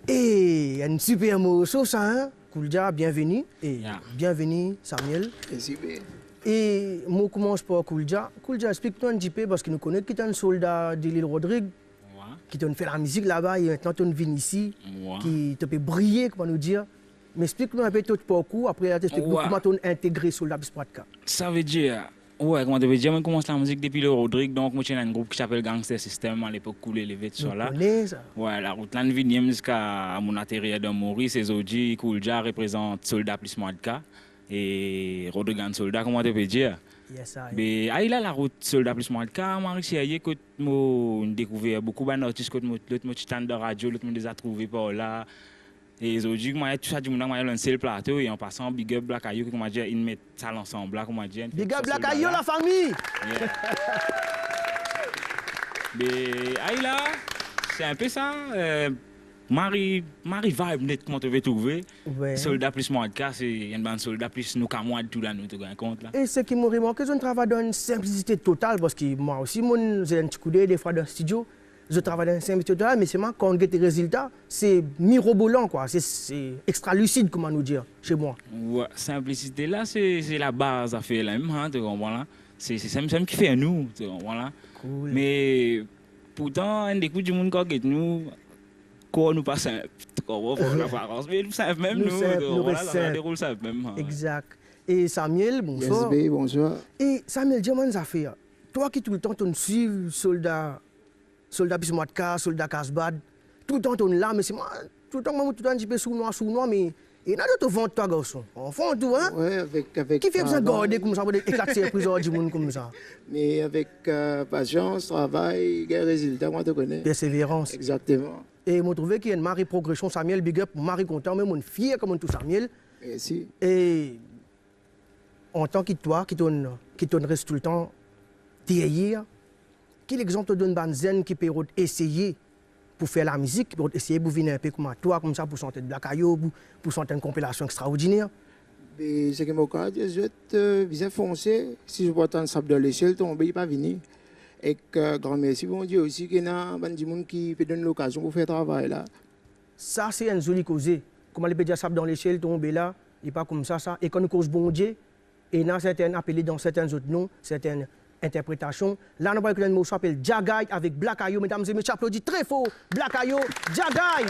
Et un super morceau ça, hein? Kouldia, bienvenue. Et bienvenue Samuel. Merci bien. Et moi commence par Kouldia. Kouldia, explique-nous un petit peu parce que nous connaissons qui est un soldat de l'île Rodrigue, qui t'a fait la musique là-bas et maintenant tu viens ici, qui te fait briller, comment nous dire. Mais explique-nous un peu ton parcours, après tu expliques comment tu as intégré Soldat Plus Moi de Ka. Ça veut dire, comment tu veux dire, moi commence la musique depuis le Rodrigue, donc moi j'ai un groupe qui s'appelle Gangster System à l'époque coulé les vêtements là. Ouais, la route là nous vient jusqu'à mon atterrir dans Maurice, et Zodji, Kouldia représente Soldat Plus Moi de Ka. Et Rodrigue soldat, comment tu peux dire? Mais il a la route soldat plus moi de Ka, moi réussi que moi découvert beaucoup d'artistes que l'autre stand de radio, l'autre les a trouvé par là. Et aujourd'hui moi tout ça du monde moi lancé le plateau et en passant big up Black Ayo comment dire ils mettent ça ensemble là comment dire. Big up Black Ayo la famille. Mais là c'est un peu ça. Marie vibe net comment tu veux trouver. Soldat plus moi de Ka, c'est une bande soldat plus nous qu'à moi tout là nous te rends compte là. Et ce qui m'a remarqué, je travaille dans une simplicité totale parce que moi aussi j'ai un petit coup d'œil des fois dans le studio. Je travaille dans une simplicité totale mais c'est moi quand on get les résultats, c'est mirobolant quoi, c'est extra lucide comment nous dire chez moi. Ouais, simplicité là c'est la base à faire là même hein, tu comprends là. C'est ça qui fait nous, tu comprends là. Cool. Mais pourtant un des coups du monde quand get nous nous pas simple. Mais nous savons même nous. Voilà, ça déroule ça même. Exact. Et Samuel, bonsoir. Yes, bonsoir. Et Samuel, dis-moi une affaire. toi qui tout le temps tu suis soldat Bismarck, soldat Casbad, tout le temps tu es là, mais c'est moi, tout le temps moi, tout le temps un petit peu sous noir, mais il y a d'autres ventes, toi, garçon. Enfant, tout, hein? Oui, avec. Qui fait besoin de garder comme ça, pour éclater les prisons du monde comme ça? Mais avec patience, travail, résultat, moi, tu connais. Persévérance. Exactement. Et je trouve qu'il y a une marée progression, Samuel, big up, marée content, même on est fier comme tout Samuel. Merci. Et en tant que toi, qui te reste tout le temps, derrière, quel exemple te donne Banzen qui peut essayer pour faire la musique, pour essayer de venir un peu comme toi, comme ça, pour chanter de Black Ayo, pour chanter une compilation extraordinaire? C'est ce que je dis, je vais bien foncer. Si je vois tant de sable dans l'échelle, tomber, il pas venir. Et grand merci, bon Dieu, aussi qu'il y a des gens qui peut donner l'occasion pour faire travail là. Ça, c'est une jolie cause. Comment les pédias sable dans l'échelle, tomber là, il n'est pas comme ça. Et quand nous cause bon Dieu, et dans certaines appelés dans certains autres noms, certaines interprétations. Là, nous avons un mot qui s'appelle Jagay avec Black Ayo. Mesdames et messieurs, applaudis très fort. Black Ayo, Jagay.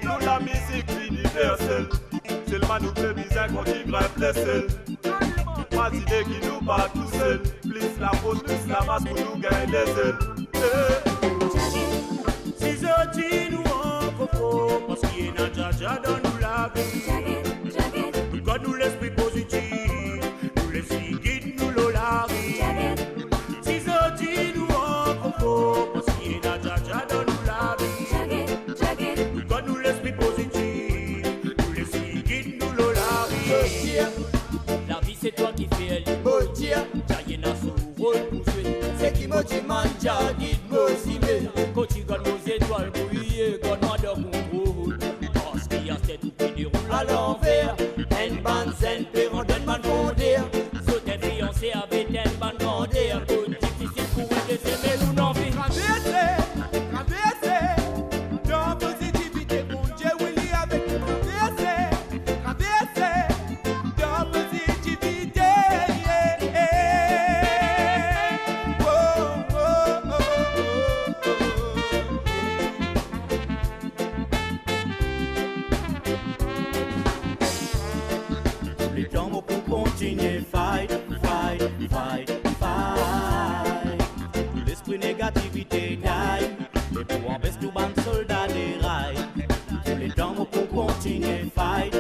Nous la musique universelle, seulement nous fait bizarre qu'on y grève les selles. Pas d'idée qui nous bat tout seul, plus la faute, plus la masse pour nous gagner des ailes. Si je dis nous en coco, parce qu'il y a un jaja dans nous la vie. God nous l'esprit positif, nous l'esprit guide, nous l'olari. Si je dis nous en coco, parce qu'il y a un jaja dans nous la vie. God nous l'esprit positif, nous l'esprit guide, nous l'olari. La vie c'est toi qui fais le beau dire, Jaye n'a son rôle pour jouer. C'est qui motive manja, guide motivé. Quand tu gagnes nos étoiles brouillées, quand on adore mon rôle. Parce qu'il y a cette tout qui déroule à l'envers. Une bande zen, pérant d'une bande fondée. Saute fiancé avec une bande grandée. Un peu difficile pour eux de s'aimer, nous n'en vivons. Traverser, dans positivité, mon Dieu, oui, avec nous. Traverser, dans positivité. Les temps pour continuer, fight. L'esprit négativité die, et pour empêcher tout bande soldat des rails. Tous les temps pour continuer, fight.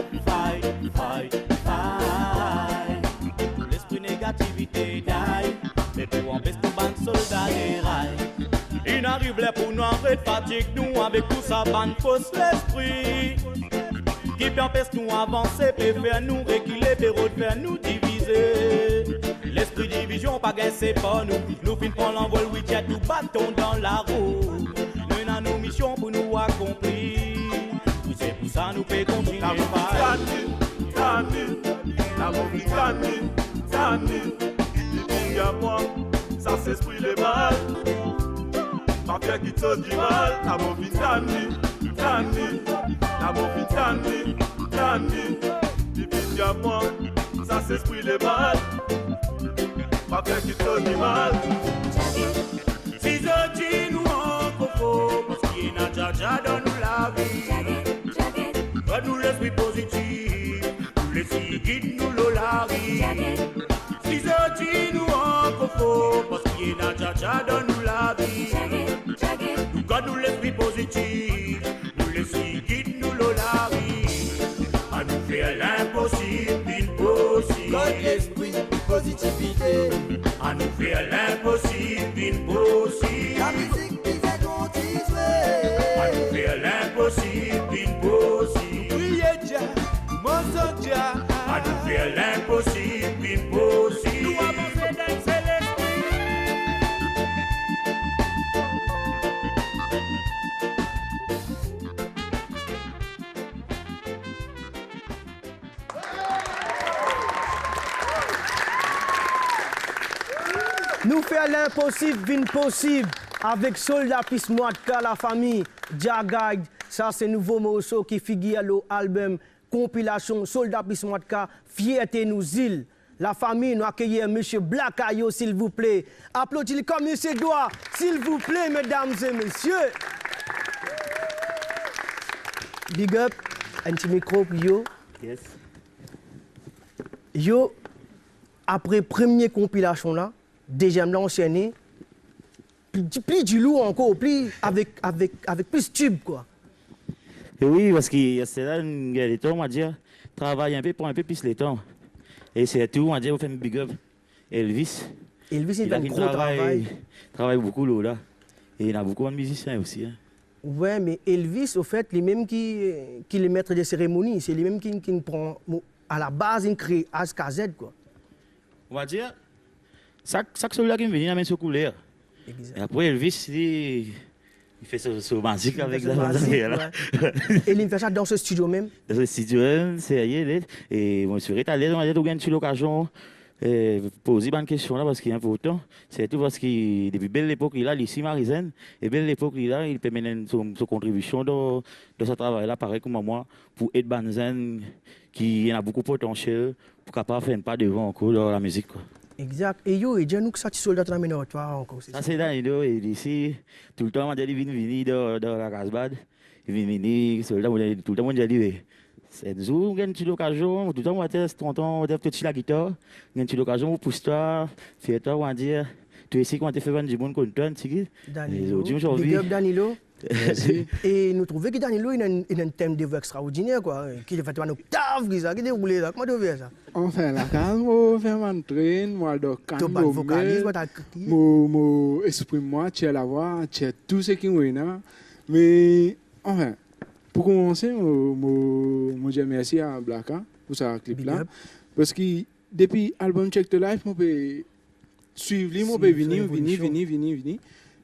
L'esprit négativité die, et pour empêcher tout bande soldat des rails. Il arrive là pour nous arrêter fatigue, nous avec tout ça bande fausse l'esprit. Qui peut empêcher nous avancer, peut faire nous reculer, peut faire nous diviser. L'esprit division, pas gain, c'est pas nous. Nous fin prendre l'envol, oui, tiens, tout bâton dans la roue. Nous avons nos missions pour nous accomplir. C'est pour ça nous peut continuer. La vie, il y a moi, ça s'esprit les mal. Ma fille qui te dit mal, la mauvaise Tani, Tani, la mauvaise Tani, Tani. Dis à moi, ça s'esprit les mal. Ma fille qui te dit mal. Si je dis nous en coco, parce qu'il y a Jaja dans nous la vie. Donne-nous l'esprit positif, nous les guide nous l'olari. Si je dis nous en coco, parce qu'il y a Jaja dans nous la vie. Nous donne-nous l'esprit positif, nous les guide nous l'olari. À nous faire l'impossible, impossible. Donne l'esprit, positivité. À nous faire l'impossible, impossible. La musique qui fait continuer. À nous faire l'impossible, impossible. Priez Dieu, mon Dieu. À nous faire l'impossible, impossible. Nous avancer dans l'esprit. Nous faire l'impossible, vin possible. Avec Soldat Pis Mwadka, la famille, Jagad, ça c'est nouveau morceau qui figure dans l'album compilation Soldat Pis Mwadka, Fierté nous îles. La famille nous accueille M. Black Ayo, s'il vous plaît. Applaudissez comme il se doit, s'il vous plaît, mesdames et messieurs. Big up, un petit micro pour yo. Yes. Yo, après première compilation là, deuxième là enchaîné, plus du lourd encore, plus avec plus de tubes quoi. Et oui, parce que c'est là le temps, on va dire, travaille un peu pour un peu plus le temps. Et c'est tout, on va dire, on fait un big up. Elvis. Elvis, il fait un gros travail. Travaille beaucoup là. Et il y a beaucoup de musiciens aussi. Hein. Ouais, mais Elvis, au fait, les mêmes qui est le maître des cérémonies, c'est les mêmes qui prend à la base, il crée A jusqu'à Z quoi. On va dire, chaque soldat qui vient, il amène sa couleur. Et après, Elvis, il fait ce basique avec la basique. Et il fait ça dans ce studio même? Dans ce studio même, c'est ailleurs. Et moi, je suis allé, on a eu l'occasion de poser une question là, parce qu'il est important. C'est tout parce que depuis belle époque, il a ici Marizen. Et belle époque, il peut mener son contribution dans ce travail-là, pareil comme moi, pour aider Banzen, qui a beaucoup de potentiel, pour capable faire un pas devant encore dans la musique. Quoi. Exact. Et yo, et dis-nous que ça, tu soldat dans la toi encore. Ça, c'est Danilo, et ici, tout le temps, on dit venir dans la Casbad. Il vient venir, tout le temps, on dit, c'est nous, on a une l'occasion, tout le temps, on va tonton, on va toucher la guitare, on a une l'occasion pour pousser-toi, faire-toi, on va dire, tu es ici, quand tu fais du monde content, tu Danilo, big up Danilo. Et nous trouvons que Danilo il a un thème de voix extraordinaire quoi, qui fait un octave, qui déroule là. Comment tu fais ça? Enfin, la calme, on fait un train, moi de calme, moi exprime moi, tu as la voix, tu as tout ce qui est là. Mais enfin, pour commencer, moi je merci à Blacka pour ce clip là, parce que depuis l'album Check the Life, moi peux suivre lui, moi peux venir.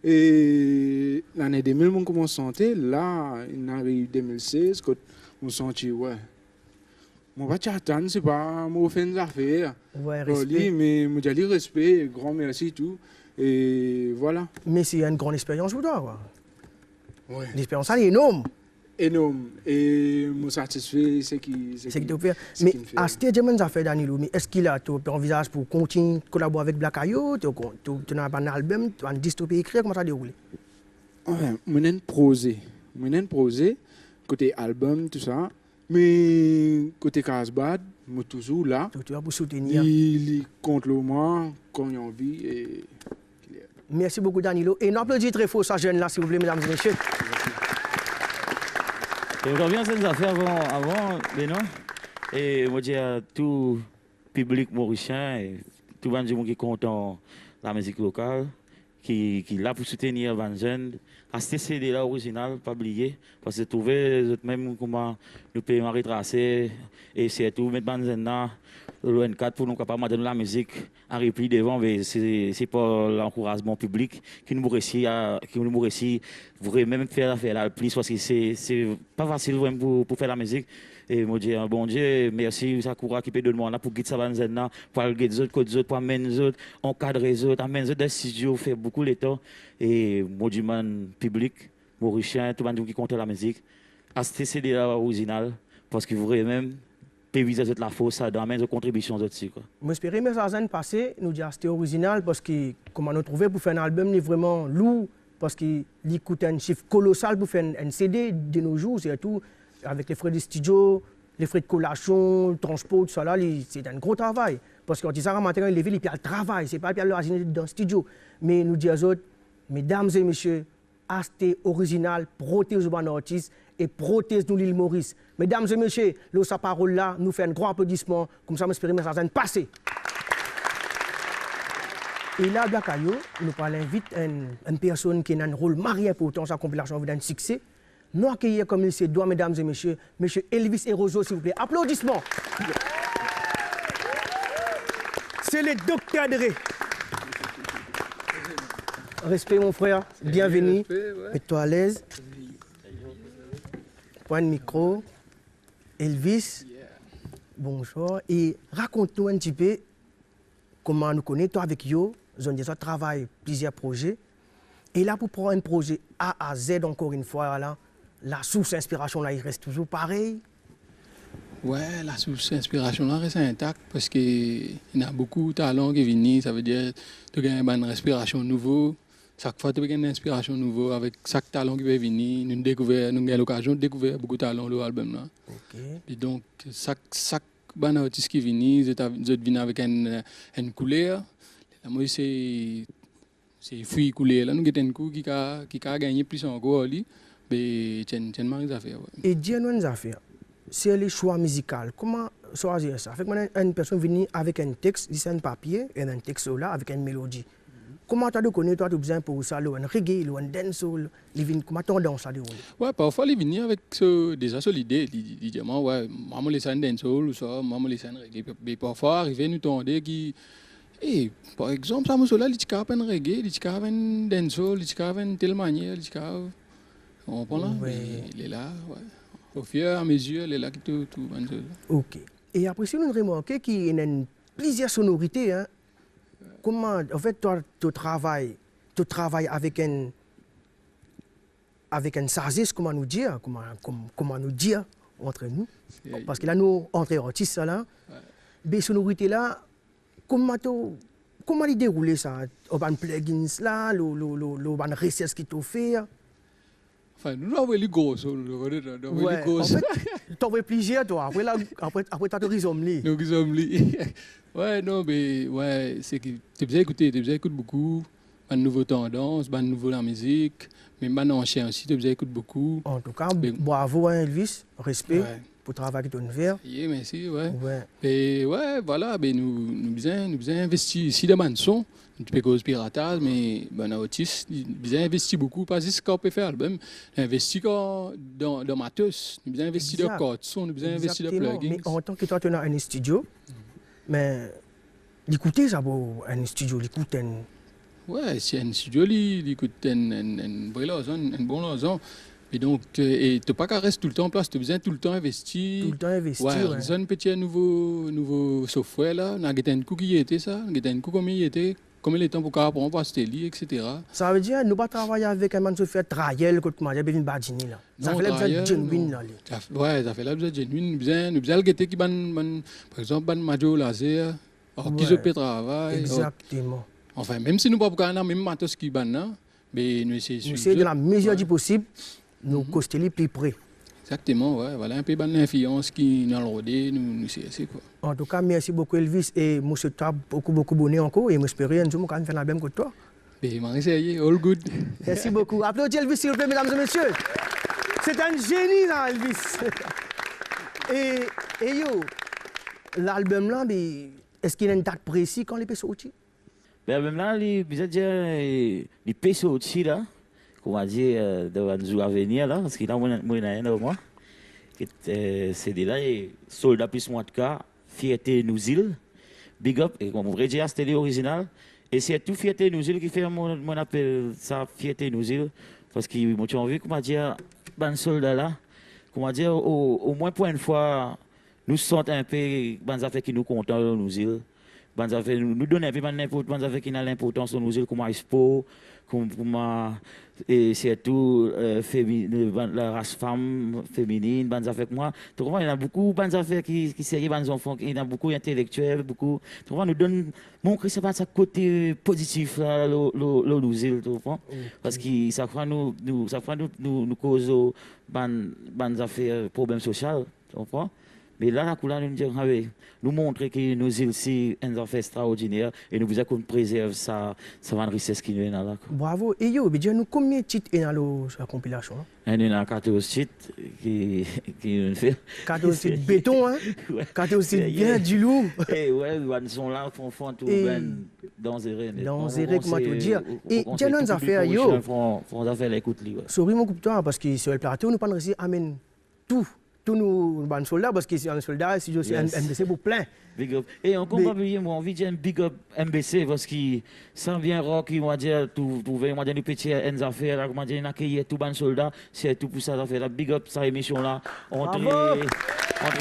Et l'année 2000, on commence à sentir, là, il arrive 2016, quand on sentit, ouais, mon va t'attendre, c'est pas mon fait des affaires. Ouais, respect. Mais moi, j'ai respect, grand merci, tout. Et voilà. Mais c'est une grande expérience pour toi, quoi. Ouais. L'expérience, elle est énorme. Énorme. Et moi, satisfait, c'est qui te fait. Mais à ce stade, ça fait Danilo, mais est-ce qu'il a envisage pour continuer à collaborer avec Black Ayo? Tu n'as pas un album, tu as un disque pour écrire, comment ça déroule? Enfin, moi, j'ai prosé, côté album, tout ça. Mais côté Casbad, moi, toujours là. Tu vas pour soutenir. Il compte le moi, quand il a envie. Et... Merci beaucoup, Danilo. Et n'applaudissez très fort sa jeune là, s'il vous plaît, mesdames et messieurs. Et aujourd'hui, on s'est fait avant, mais non. Et moi, je dis à tout public mauricien, et tout le monde qui est content de la musique locale, qui est là pour soutenir les jeunes. À ce CD là original, pas oublier, parce que trouver même comment nous pouvons retracer et c'est tout mettre les jeunes là, le N4 pour nous capables de la musique en repli devant, mais c'est pas l'encouragement public qui nous réussit vraiment même faire l'affaire là plus parce que c'est pas facile vraiment pour faire la musique. Et moi je dis bon Dieu merci Sakura qui peut donner là pour guider ça banzen là pour guider les autres pour amener les autres encadrer les autres amener les autres dans le studio faire beaucoup beaucoup de temps et monument public, mauricien, tout le monde qui compte la musique, acheter CD original parce que vous voyez même péviser la force ça dans mes contributions aussi quoi. J'espère que les années passées nous dire c'était original parce que comment nous trouver pour faire un album est vraiment lourd parce qu'il coûte un chiffre colossal pour faire un CD de nos jours surtout avec les frais de studio, les frais de collation, le transport, tout ça là, c'est un gros travail. Parce que quand ils ont maintenant les villes, il y a le travail, c'est pas le dans le studio. Mais nous disons aux autres, mesdames et messieurs, achetez original, protège les artistes et protège nous l'île Maurice. Mesdames et messieurs, sa parole là, nous fait un grand applaudissement, comme ça, nous espérons que ça va passer. Et là, Blakayo, nous invite une personne qui a un rôle marié pour autant sa compilation d'un succès. Nous accueillons comme il se doit, mesdames et messieurs, monsieur Elvis Erozo, s'il vous plaît. Applaudissements. C'est le docteur Dre. Respect, mon frère. Bienvenue. Mets-toi à l'aise. Point de micro. Elvis. Bonjour. Et raconte-nous un petit peu comment nous connaissons, toi avec Yo. Nous avons travaillé plusieurs projets. Et là, pour prendre un projet A à Z, encore une fois, là, la source d'inspiration, là, il reste toujours pareil. Ouais, la source d'inspiration là reste intacte parce qu'il y a beaucoup de talents qui viennent. Ça veut dire que tu as une respiration nouveau. Chaque fois, tu as une inspiration nouveau avec chaque talent qui peut venir. Nous avons l'occasion de découvrir beaucoup de talents dans l'album là. Okay. Et donc, chaque artiste qui vient, ils viennent avec une couleur. Moi, c'est fruit couleur. Là, nous avons un coup qui a gagné plus encore. Mais c'est une affaire. Et dis-nous une affaire. C'est le choix musical. Comment choisir ça? Fait que une personne vient avec un texte, c'est un papier, et un texte là avec une mélodie. Comment tu as connaître, toi, tu as besoin pour ça, un reggae, un dancehall, comment tu as tendance ça dérouler? Ouais, parfois, ils viennent avec déjà l'idée. Ils disent, ouais, maman laisse un dancehall ou ça, maman laisse un reggae. Mais parfois, arriver nous tendre qui. Et par exemple, ça, là, il y a un reggae, il y a un dancehall, il y a une telle manière, il y a. On comprend là? Il est là, ouais. Au fur et à mesure, elle est là qui tout. Ok. Et après, si nous remarquons qu'il y a plusieurs sonorités, hein, comment, en fait, toi, tu travailles avec un sagesse, comment nous dire entre nous, parce que là, nous, entre artistes, là, les sonorités là, comment ils déroulent ça? On a un plugins là, on a une recette qui t'ont fait. Enfin, nous avons les gros, ouais, en fait, tu as plusieurs, toi. Après tu as des rhizomlis. Nos rhizomlis. Ouais, non, mais ouais, c'est que tu as écouté beaucoup. Une nouvelle tendance, une nouvelle musique. Mais maintenant, en chien aussi, tu as écouté beaucoup. En tout cas, bravo, Elvis. Respect pour le travail que tu as fait. Oui, merci, ouais. Et ouais, voilà, nous avons investi ici dans le son. Un petit peu cause piratage, mais ben autiste, ils ont investi beaucoup, pas juste qu'on peut faire l'album, ils ont investi dans matos, ils ont investi dans code son, ils ont investi dans plugins. Mais en tant que toi, tu as un studio, mais l'écouter, ça vaut un studio, l'écoute un. Ouais, c'est un studio, l'écoute un bon laison. Et donc, tu n'as pas qu'à rester tout le temps en place, tu as besoin tout le temps investir. Tout le temps investir. Ouais, ils ont un petit nouveau software là, on a un coup qui y était ça, on a un coup comme il y était. Combien de temps pour apprendre par Steli, etc. Ça veut dire que nous ne pas travailler avec un man qui fait trial comme tu m'as dit, Badini là. Ça fait la genuine là. Ouais, ça fait la genuine. Nous besoin qui par exemple ban Majo Laser, qui se peut travailler. Exactement. Enfin, même si nous pas pour même matos qui ban là, mais nous essayons de la mesure du possible, nous coster plus près. Exactement, ouais. Voilà un peu l'influence qui nous a rodé, nous c'est quoi. En tout cas, merci beaucoup Elvis et moi je t'ai beaucoup bonheur encore et j'espère un jour qu'on va faire la même que toi. All good. Merci beaucoup. Applaudissez Elvis s'il vous plaît, mesdames et messieurs. C'est un génie là, Elvis. Et yo, l'album là, est-ce qu'il y a une date précise quand il peut sortir? L'album là, il peut sortir là. Comment dire, dans un jour à venir, là, parce qu'il y a un mois. C'est là, Soldat plus moi de cas, Fierté nous îles, Big Up, et comme on pourrait dire, c'était l'original. Et c'est tout Fierté nous îles qui fait mon appel, ça, Fierté nous îles, parce que moi, tu as vu, comment dire, ban soldat là, comment dire, au moins pour une fois, nous sentons un peu, ban affaires qui nous content, nous îles. Bonnes affaires, nous donner n'importe bonnes affaires qui n'a l'importance de nous comme expo, comme et surtout la race femme féminine, bonnes affaires moi. Tu comprends, il y a beaucoup bonnes affaires qui sérieux bonnes enfants, il y a beaucoup intellectuels, beaucoup. Tu comprends, nous donne montrer c'est pas ça côté positif là tu comprends? Parce que ça fera nous cause bonnes affaires problèmes sociaux, tu comprends? Mais là, la couleur nous montre que nous îles c'est une affaire extraordinaire et nous voulons qu'on préserve ça va richesse qui nous est là. Bravo. Et yo, nous combien de titres est dans la compilation? Il y a 14 titres qui nous fait. 14 titres béton, hein? 14 titres bien du lourd. Et ouais, ils sont là, font tout dans zéré. Dans zéré, comment te dire. Et j'ai une affaire, yo. Font des affaires, écoute lui. Sorry, mon coupe-toi, parce que sur le plateau, nous pas réussi à amener tout. Tous nos soldats, parce que c'est un soldat, si je suis un MBC pour plein. Big up. Et encore pas oublier, moi, envie de dire big up MBC, parce que ça vient rock, il m'a dit, trouver, moi, nous petits une affaire, là, comment dire, accueillir tout bon soldat, c'est tout pour ça, affaire là. Big up, ça émission là, entre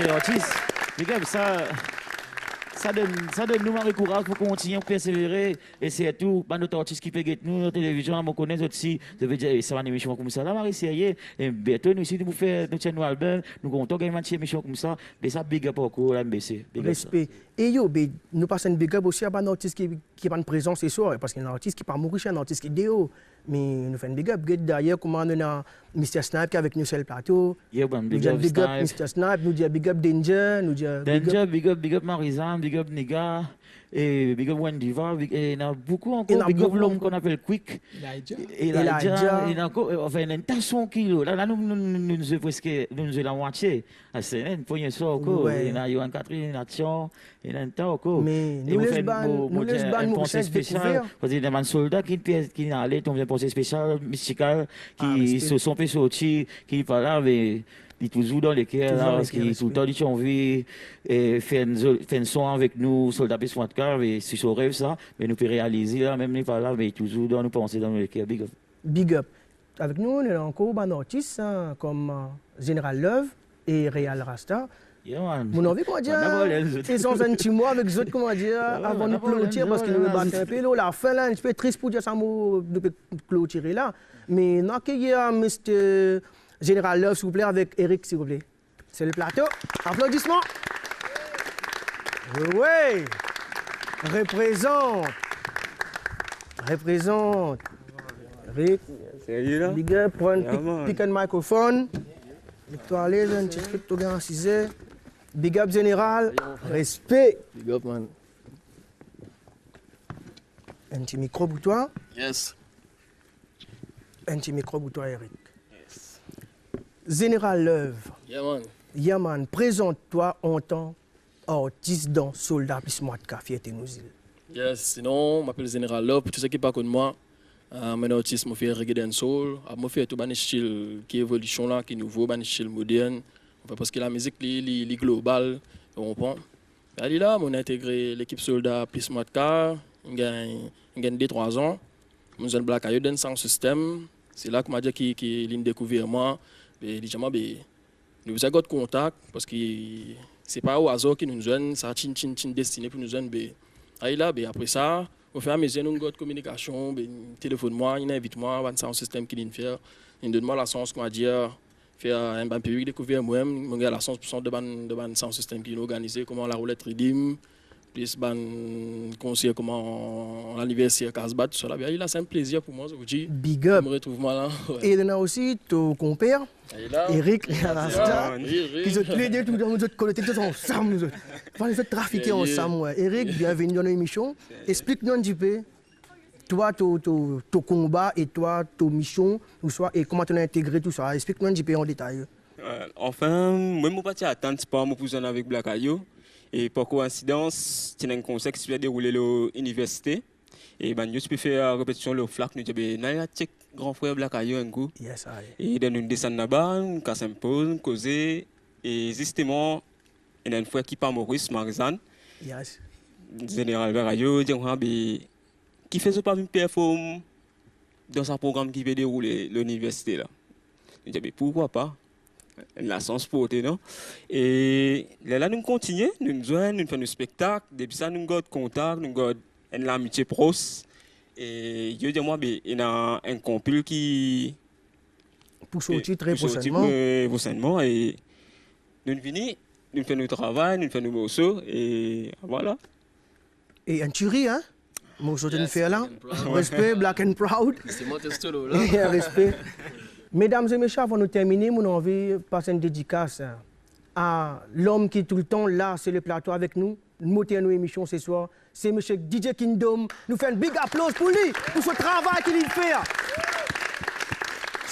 artistes. Big up, ça donne nous un courage pour continuer à persévérer et c'est tout notre artiste qui peut gagner nous notre télévision on connaît aussi je veux dire ça va une émission comme ça là Marie sérieux et bientôt nous ici nous faire notre album nous comptons gagner une émission comme ça mais ça big up encore MBC respect et yo nous passons une big up aussi à un artiste qui pas présent ce soir parce qu'il y a un artiste qui pas mourir un artiste qui déo mais nous faisons une big up d'ailleurs comment on a Mr. Snipe qui est avec nous sur le plateau big up Mr. Snipe nous dit big up Danger nous dit big up Marizan big up Niga et big up Wendiva et il y a beaucoup encore big up l'homme qu'on appelle Quick Elijah il y a encore enfin une intention kilo là nous sommes presque nous sommes la moitié c'est une poignée ça encore il y a Yohan Catherine Nation il y a un temps encore mais nous laisse ban pensée spéciale parce qu'il y a des soldats qui allaient tomber une pensée spéciale mystical qui se sont fait sortir qui parlent là mais il est toujours dans les cœurs là parce qu'il tout le temps il a envie et faire un son avec nous soldat plus de cœur et c'est son rêve ça mais nous peut réaliser là même n'est pas là mais toujours dans nous penser dans les cœurs big up avec nous on a encore des artistes comme Général Love et Real Rasta. Mon envie, comment dire, ils sont un petit mot avec les autres, comment dire, avant de clôturer, parce qu'ils nous battent un peu. La fin, là, je suis triste pour dire ça, de clôturer là. Mais non, qu'il y a Mr. Général Love, s'il vous plaît, avec Eric, s'il vous plaît. C'est le plateau. Applaudissements. Oui. Représente. Eric. Big up, prends un pick and microphone. Victoire, allez, un petit truc, tout bien assisé. Big up général, respect. Big up, man. Un petit micro pour toi. Yes. Un petit micro pour toi, Eric. Yes. Général Love. Yeah, man. Yeah, man. Présente-toi en tant qu'artiste dans Soldat plus Mouatka, Fierté nous îles. Yes, sinon, je m'appelle Général Love. Pour tous ceux qui ne connaissent pas moi, je suis un artiste, je fais reggae dancehall. Je fais tout un style qui évolution là, qui est nouveau, un style moderne. Parce que la musique est globale, on comprend. Et là, on a intégré l'équipe Soldat plus Mouatka, il y a 2-3 ans. Nous avons Black Ayo dans son système. C'est là que m'a dit qu'il a découvert moi. Nous avons contact parce que ce n'est pas au hasard que nous avons ça une destinée pour nous avons. Après ça, au fur et à mesure, nous avons une communication, téléphone moi, il invite moi, dans un système qui fait. Il donne moi la chance qu'on va dire. Faire un public découvert moi-même, j'ai la 100% de sound system qui est organisé, comment la roulette redeem, plus conseiller comment l'anniversaire Casbat, tout ça là. Il a c'est un plaisir pour moi aujourd'hui. Big up. Je me retrouve moi là. Ouais. Et il y a aussi ton compère, Eric Rasta, qui sont tous les deux, nous sommes connectés tous ensemble, nous autres. Nous sommes trafiqués ensemble. Eric, bienvenue dans l'émission. Explique-nous un petit peu. Toi, ton combat et toi, ton mission, et comment tu as intégré tout ça. Explique-nous un petit peu en détail. Enfin, moi, je ne suis pas attendre pas mon cousin avec Black Ayo. Et par coïncidence, c'est un conseil qui s'est déroulé à l'université. Et je peux faire la répétition de flac. Nous avons dit, grand frère Black Ayo un coup. Yes, et nous descendons là-bas, nous cassons un peu, causer. Et justement, il y a un frère qui parle Maurice Marizan. Yes. Général Black Ayo, qui faisait pas une performance dans un programme qui va dérouler l'université là. Je dis pourquoi pas. la sens portée, non? Et là, nous continuons, nous jouons, nous faisons des spectacles, depuis ça, nous avons contact, nous avons une amitié proche. Et je dis moi, il y a un compil qui. Pour sortir très prochainement. Et nous venons, nous faisons notre travail, nous faisons nos morceaux, et voilà. Et un tuerie, hein? Morceau de nous faire là. Respect, Black and Proud. C'est mon testo là. Respect. Mesdames et messieurs, avant de terminer, nous avons envie de passer une dédicace à l'homme qui est tout le temps là sur le plateau avec nous. Moteur nos émissions ce soir, c'est M. DJ Kingdom. Nous faisons un big applause pour lui, pour ce travail qu'il fait.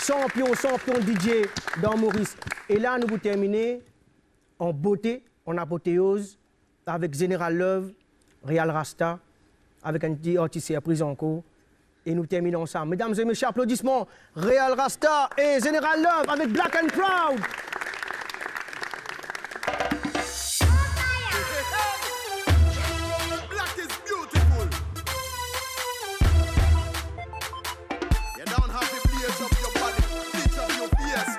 Champion DJ dans Maurice. Et là, nous vous terminer en beauté, en apothéose, avec Général Love, Real Rasta, avec un petit artiste pris en cours. Et nous terminons ensemble. Mesdames et messieurs, applaudissements. Real Rasta et Général Love avec Black and Proud. Black is beautiful. You don't have to bleach up your body, bleach up your face.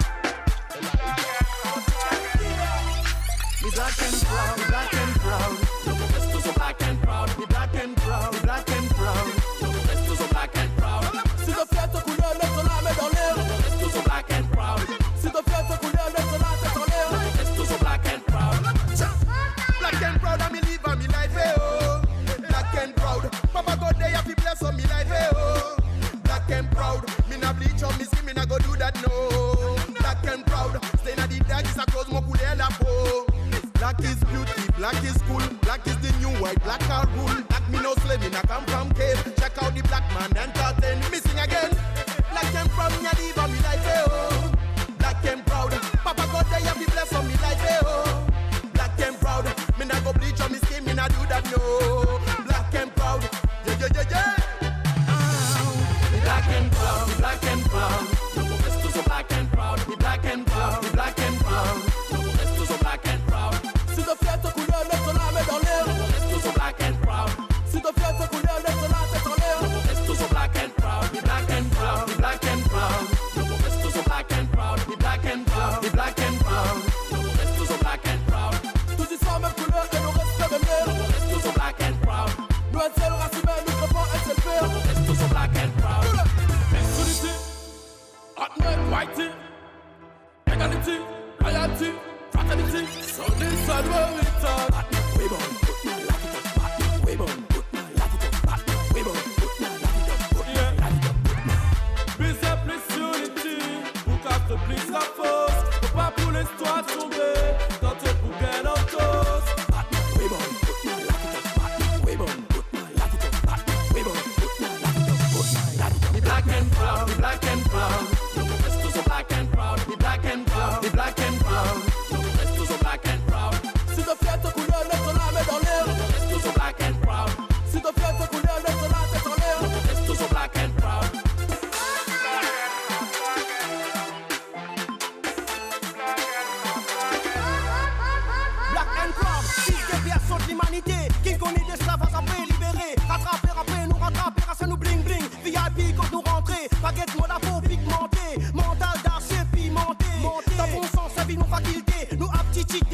Be black and proud, be black and proud. The rest is so black and proud. Be black and proud, be black and proud. The rest is so black and proud. Si te fais te couler, laisse la main dans l'air. The rest is so black and proud. Si te fais te couler, laisse la tête en l'air. The rest is so black and proud. Black and proud, I'm in live on me life, oh. Black and proud, Papa God they have to bless on me life, oh. Black and proud, me na bleach on me skin, me na go do that, no. Black and proud, stay na the dark, is a cause mo couler la peau. Black is beauty, black is cool, black is the new white, black are rule. Black me no slave, me na come from cave. Check out the black man, entertain, missing again. Black and proud, me a live on me life, oh. Black and proud, Papa God they have to bless on me life, oh. Black and proud, me na go bleach on me skin, me na do that, no. Black and proud, yeah, yeah, yeah, yeah. Black and proud, black and proud. The rest is so black and proud. Be black and proud, be black and proud. The rest is so black and proud. Si te fais te couler, laisse la main dans l'air. The rest is so black and proud. Si te fais te couler, laisse la tête en l'air. The rest is so black and proud. Be black and proud, be black and proud. The rest is so black and proud. Be black and proud, be black and proud. The rest is so black and proud. Tout y soit même couleur et le respect de l'air. The rest is so black and proud. Nous un seul race humaine, nous crevons un seul père. The rest is so black and proud. Unity, hot man, whitey, equality, loyalty, fraternity. So this and where we talk. We born, put my life it up. We born, put my life it up. We born, put my life it up. Put my life it up. Baiser plus unity, pour qu'après plus la force. Faut pas pour l'histoire tomber, tenter pour bien en cause. We born, put my life it up. We born, put my life it up. We born, put my life it up. Put my life it up. Be black and proud, be black and proud. The rest is so black and proud. Be black and proud, be black and proud. The rest is so black and proud. Si te fais te couler, laisse la main dans l'air. The rest is so black and proud. Si te fais te couler, laisse la tête en l'air. The rest is so black and proud. Black and Proud, fils de version de l'humanité. Qui connaît des esclavages après libérés. Rattraper, après nous rattraper, à nous bling bling. VIP quand nous rentrer. Baguette, moi la peau pigmentée. Mental d'archer pimenté. Dans bon sens, sa vie, nos facultés. Nos aptitudes,